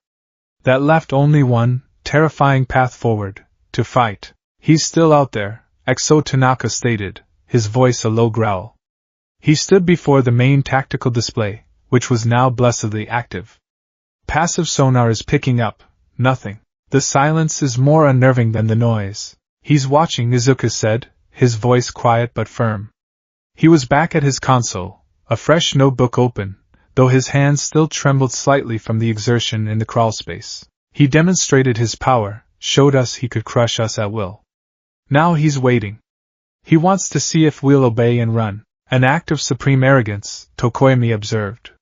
That left only one, terrifying path forward, to fight. He's still out there, Exo Tanaka stated, his voice a low growl. He stood before the main tactical display, which was now blessedly active. Passive sonar is picking up, nothing. The silence is more unnerving than the noise. He's watching, Izuku said, his voice quiet but firm. He was back at his console, a fresh notebook open, though his hands still trembled slightly from the exertion in the crawlspace. He demonstrated his power, showed us he could crush us at will. Now he's waiting. He wants to see if we'll obey and run. An act of supreme arrogance, Tokoyami observed.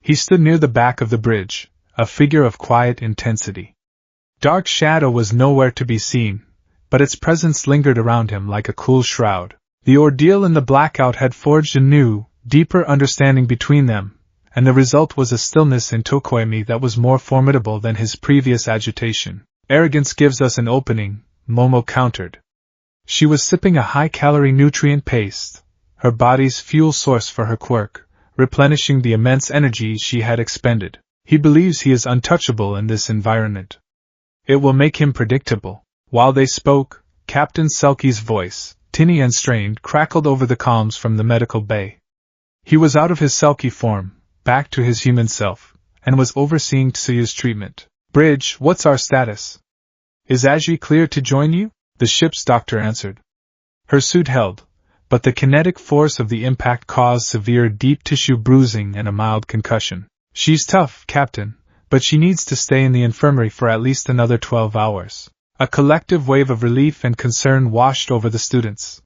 He stood near the back of the bridge, a figure of quiet intensity. Dark Shadow was nowhere to be seen, but its presence lingered around him like a cool shroud. The ordeal in the blackout had forged a new, deeper understanding between them, and the result was a stillness in Tokoyami that was more formidable than his previous agitation. Arrogance gives us an opening, Momo countered. She was sipping a high-calorie nutrient paste, her body's fuel source for her quirk, replenishing the immense energy she had expended. He believes he is untouchable in this environment. It will make him predictable. While they spoke, Captain Selkie's voice, tinny and strained, crackled over the comms from the medical bay. He was out of his Selkie form, back to his human self, and was overseeing Tsuyu's treatment. Bridge, what's our status? Is Aji clear to join you? The ship's doctor answered. Her suit held, but the kinetic force of the impact caused severe deep tissue bruising and a mild concussion. She's tough, Captain, but she needs to stay in the infirmary for at least another 12 hours. A collective wave of relief and concern washed over the students.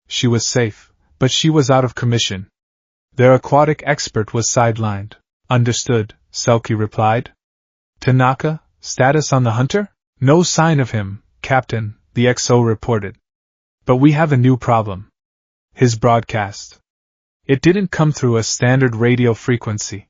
She was safe, but she was out of commission. Their aquatic expert was sidelined. Understood, Selkie replied. Tanaka, status on the Hunter? No sign of him, Captain, the XO reported. But we have a new problem. His broadcast. It didn't come through a standard radio frequency.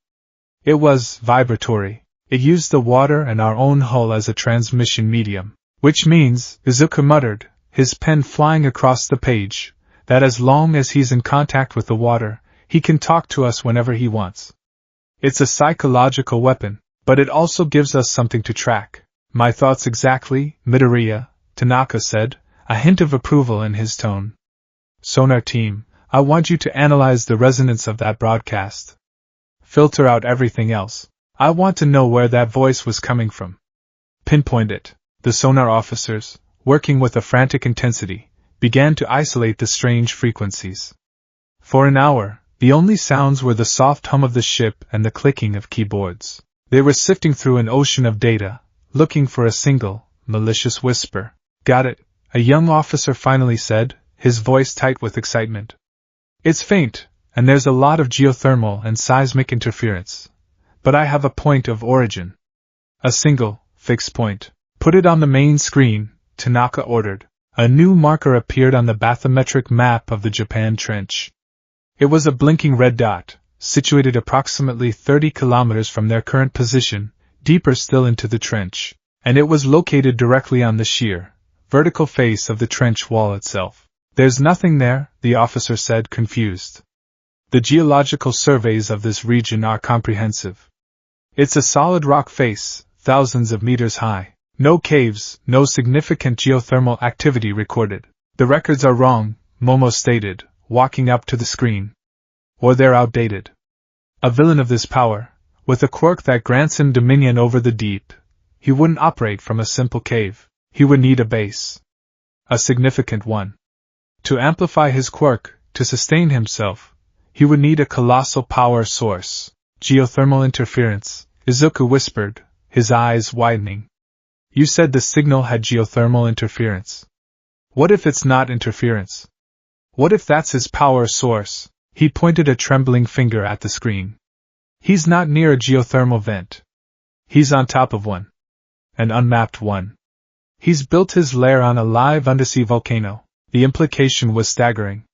It was vibratory. It used the water and our own hull as a transmission medium. Which means, Izuku muttered, his pen flying across the page, that as long as he's in contact with the water, he can talk to us whenever he wants. It's a psychological weapon, but it also gives us something to track. My thoughts exactly, Midoriya, Tanaka said, a hint of approval in his tone. Sonar team, I want you to analyze the resonance of that broadcast. Filter out everything else. I want to know where that voice was coming from. Pinpoint it. The sonar officers, working with a frantic intensity, began to isolate the strange frequencies. For an hour, the only sounds were the soft hum of the ship and the clicking of keyboards. They were sifting through an ocean of data, looking for a single, malicious whisper. Got it, a young officer finally said, his voice tight with excitement. It's faint, and there's a lot of geothermal and seismic interference. But I have a point of origin. A single, fixed point. Put it on the main screen, Tanaka ordered. A new marker appeared on the bathymetric map of the Japan Trench. It was a blinking red dot, situated approximately 30 kilometers from their current position, deeper still into the trench, and it was located directly on the sheer, vertical face of the trench wall itself. There's nothing there, the officer said, confused. The geological surveys of this region are comprehensive. It's a solid rock face, thousands of meters high. No caves, no significant geothermal activity recorded. The records are wrong, Momo stated, walking up to the screen. Or they're outdated. A villain of this power, with a quirk that grants him dominion over the deep, he wouldn't operate from a simple cave. He would need a base. A significant one. To amplify his quirk, to sustain himself, he would need a colossal power source. Geothermal interference, Izuku whispered, his eyes widening. You said the signal had geothermal interference. What if it's not interference? What if that's his power source? He pointed a trembling finger at the screen. He's not near a geothermal vent. He's on top of one. An unmapped one. He's built his lair on a live undersea volcano. The implication was staggering.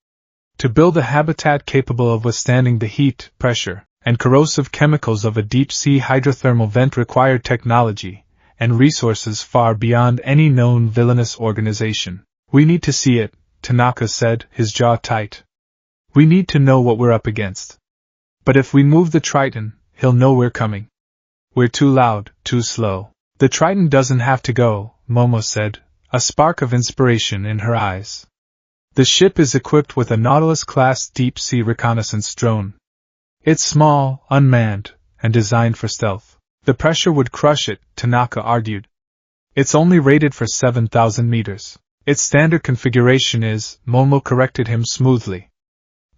To build a habitat capable of withstanding the heat, pressure, and corrosive chemicals of a deep-sea hydrothermal vent required technology and resources far beyond any known villainous organization. We need to see it, Tanaka said, his jaw tight. We need to know what we're up against. But if we move the Triton, he'll know we're coming. We're too loud, too slow. The Triton doesn't have to go, Momo said, a spark of inspiration in her eyes. The ship is equipped with a Nautilus-class deep-sea reconnaissance drone. It's small, unmanned, and designed for stealth. The pressure would crush it, Tanaka argued. It's only rated for 7,000 meters. Its standard configuration is, Momo corrected him smoothly.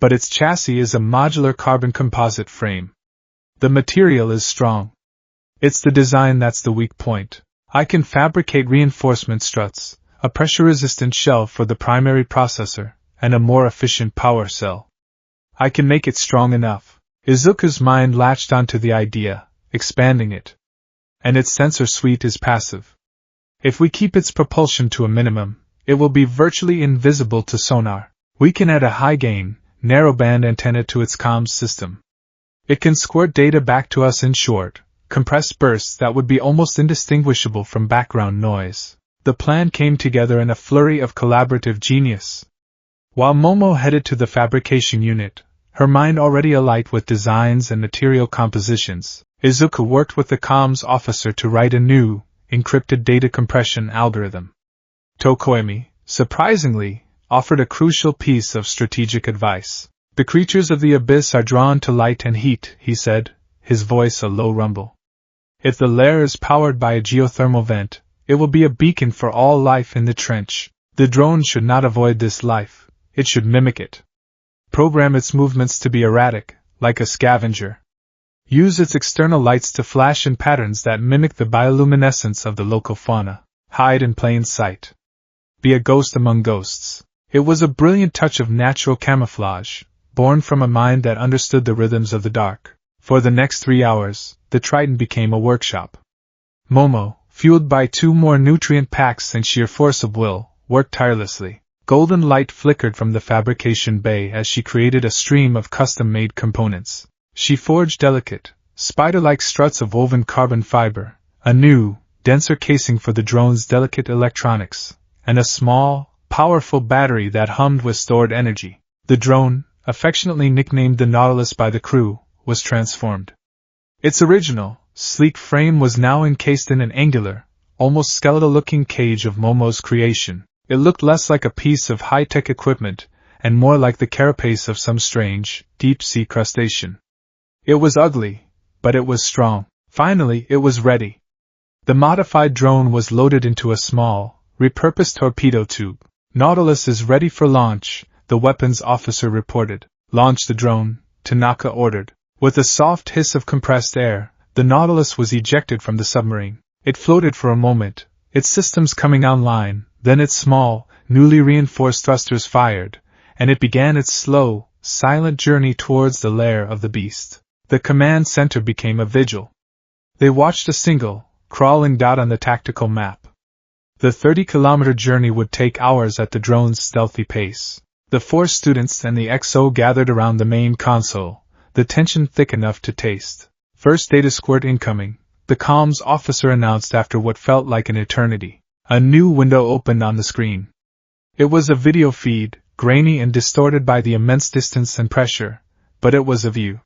But its chassis is a modular carbon composite frame. The material is strong. It's the design that's the weak point. I can fabricate reinforcement struts, a pressure-resistant shell for the primary processor, and a more efficient power cell. I can make it strong enough. Izuku's mind latched onto the idea, expanding it. And its sensor suite is passive. If we keep its propulsion to a minimum, it will be virtually invisible to sonar. We can add a high-gain, narrowband antenna to its comms system. It can squirt data back to us in short, compressed bursts that would be almost indistinguishable from background noise. The plan came together in a flurry of collaborative genius. While Momo headed to the fabrication unit, her mind already alight with designs and material compositions, Izuku worked with the comms officer to write a new, encrypted data compression algorithm. Tokoemi, surprisingly, offered a crucial piece of strategic advice. The creatures of the abyss are drawn to light and heat, he said, his voice a low rumble. If the lair is powered by a geothermal vent, it will be a beacon for all life in the trench. The drone should not avoid this life, it should mimic it. Program its movements to be erratic, like a scavenger. Use its external lights to flash in patterns that mimic the bioluminescence of the local fauna. Hide in plain sight. Be a ghost among ghosts. It was a brilliant touch of natural camouflage, born from a mind that understood the rhythms of the dark. For the next 3 hours, the Triton became a workshop. Momo, fueled by 2 more nutrient packs and sheer force of will, worked tirelessly. Golden light flickered from the fabrication bay as she created a stream of custom-made components. She forged delicate, spider-like struts of woven carbon fiber, a new, denser casing for the drone's delicate electronics, and a small, powerful battery that hummed with stored energy. The drone, affectionately nicknamed the Nautilus by the crew, was transformed. Its original, sleek frame was now encased in an angular, almost skeletal-looking cage of Momo's creation. It looked less like a piece of high-tech equipment, and more like the carapace of some strange, deep-sea crustacean. It was ugly, but it was strong. Finally, it was ready. The modified drone was loaded into a small, repurposed torpedo tube. Nautilus is ready for launch, the weapons officer reported. Launch the drone, Tanaka ordered. With a soft hiss of compressed air, the Nautilus was ejected from the submarine. It floated for a moment, its systems coming online, then its small, newly reinforced thrusters fired, and it began its slow, silent journey towards the lair of the beast. The command center became a vigil. They watched a single, crawling dot on the tactical map. The 30-kilometer journey would take hours at the drone's stealthy pace. The 4 students and the XO gathered around the main console, the tension thick enough to taste. First data squirt incoming, the comms officer announced after what felt like an eternity. A new window opened on the screen. It was a video feed, grainy and distorted by the immense distance and pressure, but it was a view.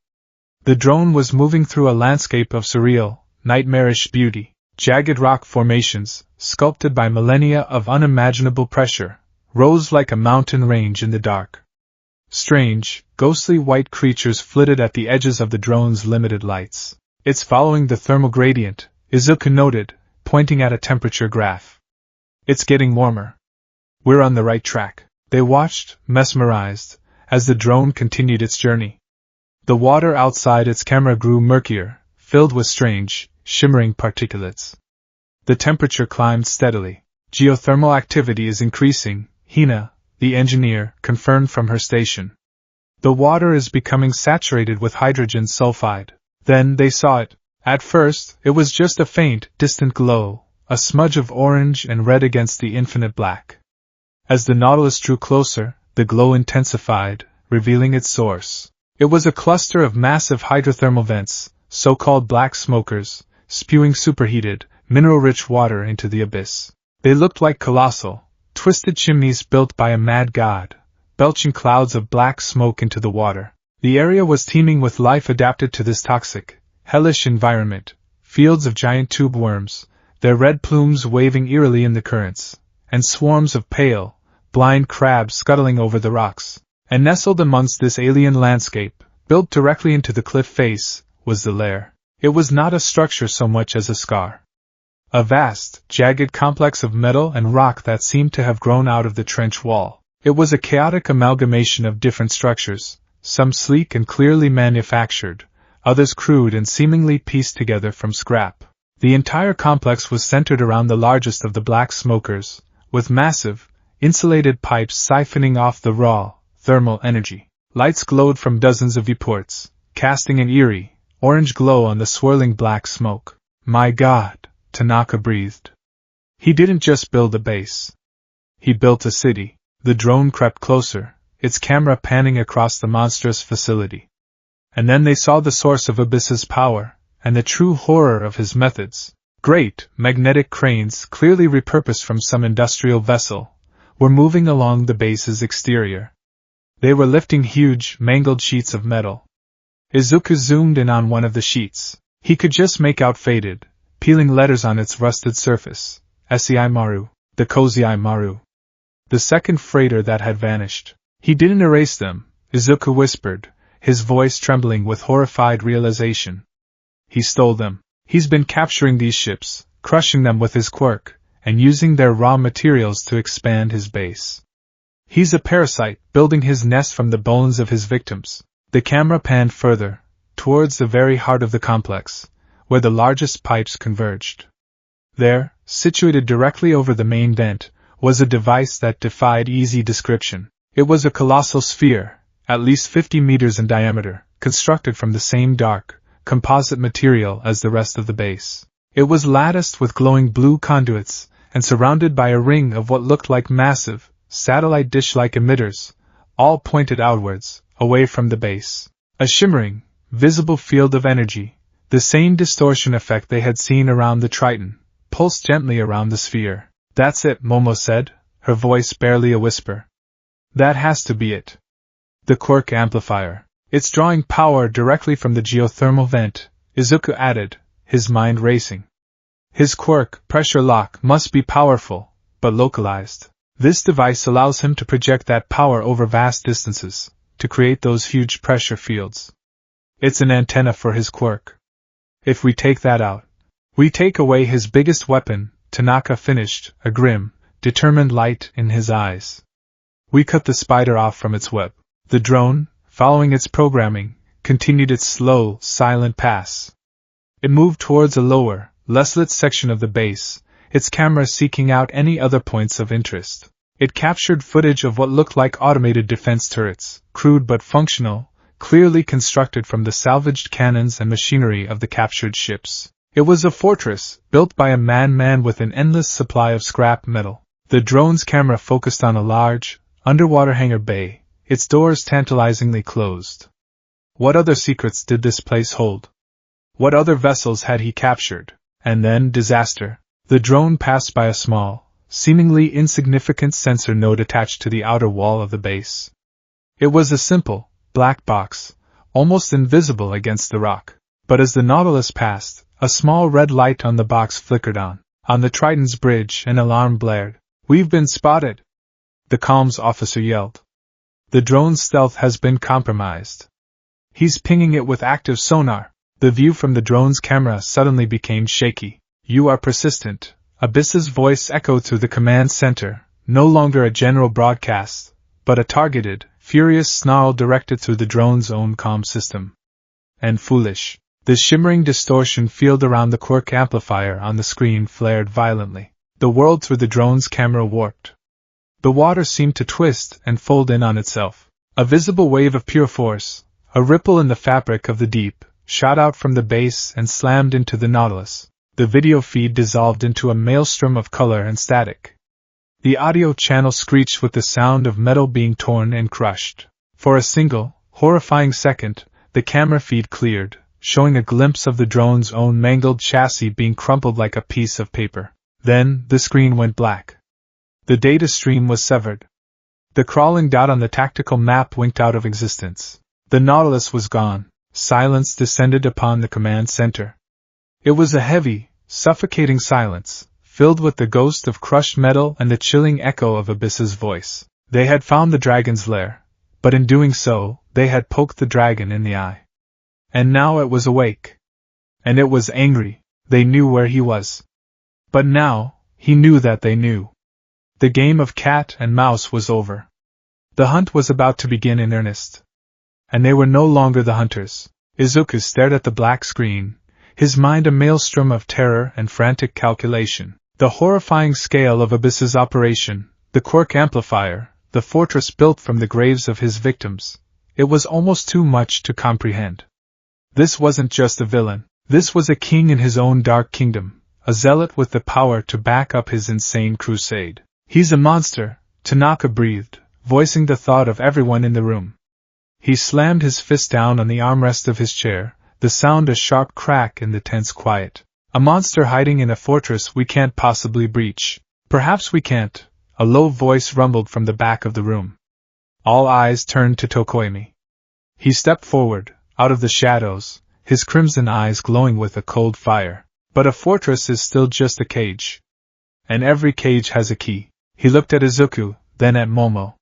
The drone was moving through a landscape of surreal, nightmarish beauty. Jagged rock formations, sculpted by millennia of unimaginable pressure, rose like a mountain range in the dark. Strange, ghostly white creatures flitted at the edges of the drone's limited lights. It's following the thermal gradient, Izuku noted, pointing at a temperature graph. It's getting warmer. We're on the right track. They watched, mesmerized, as the drone continued its journey. The water outside its camera grew murkier, filled with strange, shimmering particulates. The temperature climbed steadily. Geothermal activity is increasing, Hina, the engineer, confirmed from her station. The water is becoming saturated with hydrogen sulfide. Then they saw it. At first, it was just a faint, distant glow, a smudge of orange and red against the infinite black. As the Nautilus drew closer, the glow intensified, revealing its source. It was a cluster of massive hydrothermal vents, so-called black smokers, spewing superheated, mineral-rich water into the abyss. They looked like colossal, twisted chimneys built by a mad god, belching clouds of black smoke into the water. The area was teeming with life adapted to this toxic, hellish environment, fields of giant tube worms, their red plumes waving eerily in the currents, and swarms of pale, blind crabs scuttling over the rocks. And nestled amongst this alien landscape, built directly into the cliff face, was the lair. It was not a structure so much as a scar. A vast, jagged complex of metal and rock that seemed to have grown out of the trench wall. It was a chaotic amalgamation of different structures, some sleek and clearly manufactured, others crude and seemingly pieced together from scrap. The entire complex was centered around the largest of the black smokers, with massive, insulated pipes siphoning off the raw, thermal energy. Lights glowed from dozens of viewports, casting an eerie, orange glow on the swirling black smoke. My God, Tanaka breathed. He didn't just build a base. He built a city. The drone crept closer, its camera panning across the monstrous facility. And then they saw the source of Abyss's power, and the true horror of his methods. Great, magnetic cranes, clearly repurposed from some industrial vessel, were moving along the base's exterior. They were lifting huge, mangled sheets of metal. Izuku zoomed in on one of the sheets. He could just make out faded, peeling letters on its rusted surface. Sei Maru, the Kozai Maru. The second freighter that had vanished. He didn't erase them, Izuku whispered, his voice trembling with horrified realization. He stole them. He's been capturing these ships, crushing them with his quirk, and using their raw materials to expand his base. He's a parasite, building his nest from the bones of his victims. The camera panned further, towards the very heart of the complex, where the largest pipes converged. There, situated directly over the main vent, was a device that defied easy description. It was a colossal sphere, at least 50 meters in diameter, constructed from the same dark, composite material as the rest of the base. It was latticed with glowing blue conduits, and surrounded by a ring of what looked like massive, satellite dish-like emitters, all pointed outwards, away from the base. A shimmering, visible field of energy, the same distortion effect they had seen around the Triton, pulsed gently around the sphere. "That's it," Momo said, her voice barely a whisper. "That has to be it. The quirk amplifier. It's drawing power directly from the geothermal vent," Izuku added, his mind racing. "His quirk, pressure lock, must be powerful, but localized. This device allows him to project that power over vast distances, to create those huge pressure fields. It's an antenna for his quirk. If we take that out, we take away his biggest weapon," Tanaka finished, a grim, determined light in his eyes. "We cut the spider off from its web." The drone, following its programming, continued its slow, silent pass. It moved towards a lower, less lit section of the base, its camera seeking out any other points of interest. It captured footage of what looked like automated defense turrets, crude but functional, clearly constructed from the salvaged cannons and machinery of the captured ships. It was a fortress, built by a man with an endless supply of scrap metal. The drone's camera focused on a large, underwater hangar bay, its doors tantalizingly closed. What other secrets did this place hold? What other vessels had he captured? And then, disaster. The drone passed by a small, seemingly insignificant sensor node attached to the outer wall of the base. It was a simple, black box, almost invisible against the rock. But as the Nautilus passed, a small red light on the box flickered on. On the Triton's bridge, an alarm blared. "We've been spotted!" the comms officer yelled. "The drone's stealth has been compromised. He's pinging it with active sonar." The view from the drone's camera suddenly became shaky. "You are persistent," Abyss's voice echoed through the command center, no longer a general broadcast, but a targeted, furious snarl directed through the drone's own comm system. "And foolish." The shimmering distortion field around the quirk amplifier on the screen flared violently. The world through the drone's camera warped. The water seemed to twist and fold in on itself. A visible wave of pure force, a ripple in the fabric of the deep, shot out from the base and slammed into the Nautilus. The video feed dissolved into a maelstrom of color and static. The audio channel screeched with the sound of metal being torn and crushed. For a single, horrifying second, the camera feed cleared, showing a glimpse of the drone's own mangled chassis being crumpled like a piece of paper. Then, the screen went black. The data stream was severed. The crawling dot on the tactical map winked out of existence. The Nautilus was gone. Silence descended upon the command center. It was a heavy, suffocating silence, filled with the ghost of crushed metal and the chilling echo of Abyss's voice. They had found the dragon's lair, but in doing so, they had poked the dragon in the eye. And now it was awake. And it was angry. They knew where he was. But now, he knew that they knew. The game of cat and mouse was over. The hunt was about to begin in earnest. And they were no longer the hunters. Izuku stared at the black screen, his mind a maelstrom of terror and frantic calculation. The horrifying scale of Abyss's operation, the quirk amplifier, the fortress built from the graves of his victims. It was almost too much to comprehend. This wasn't just a villain. This was a king in his own dark kingdom, a zealot with the power to back up his insane crusade. "He's a monster," Tanaka breathed, voicing the thought of everyone in the room. He slammed his fist down on the armrest of his chair, the sound a sharp crack in the tense quiet. "A monster hiding in a fortress we can't possibly breach." "Perhaps we can't," a low voice rumbled from the back of the room. All eyes turned to Tokoimi. He stepped forward, out of the shadows, his crimson eyes glowing with a cold fire. "But a fortress is still just a cage. And every cage has a key." He looked at Izuku, then at Momo.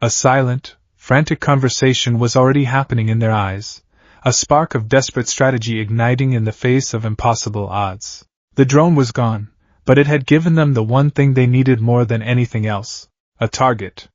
A silent, frantic conversation was already happening in their eyes, a spark of desperate strategy igniting in the face of impossible odds. The drone was gone, but it had given them the one thing they needed more than anything else: a target.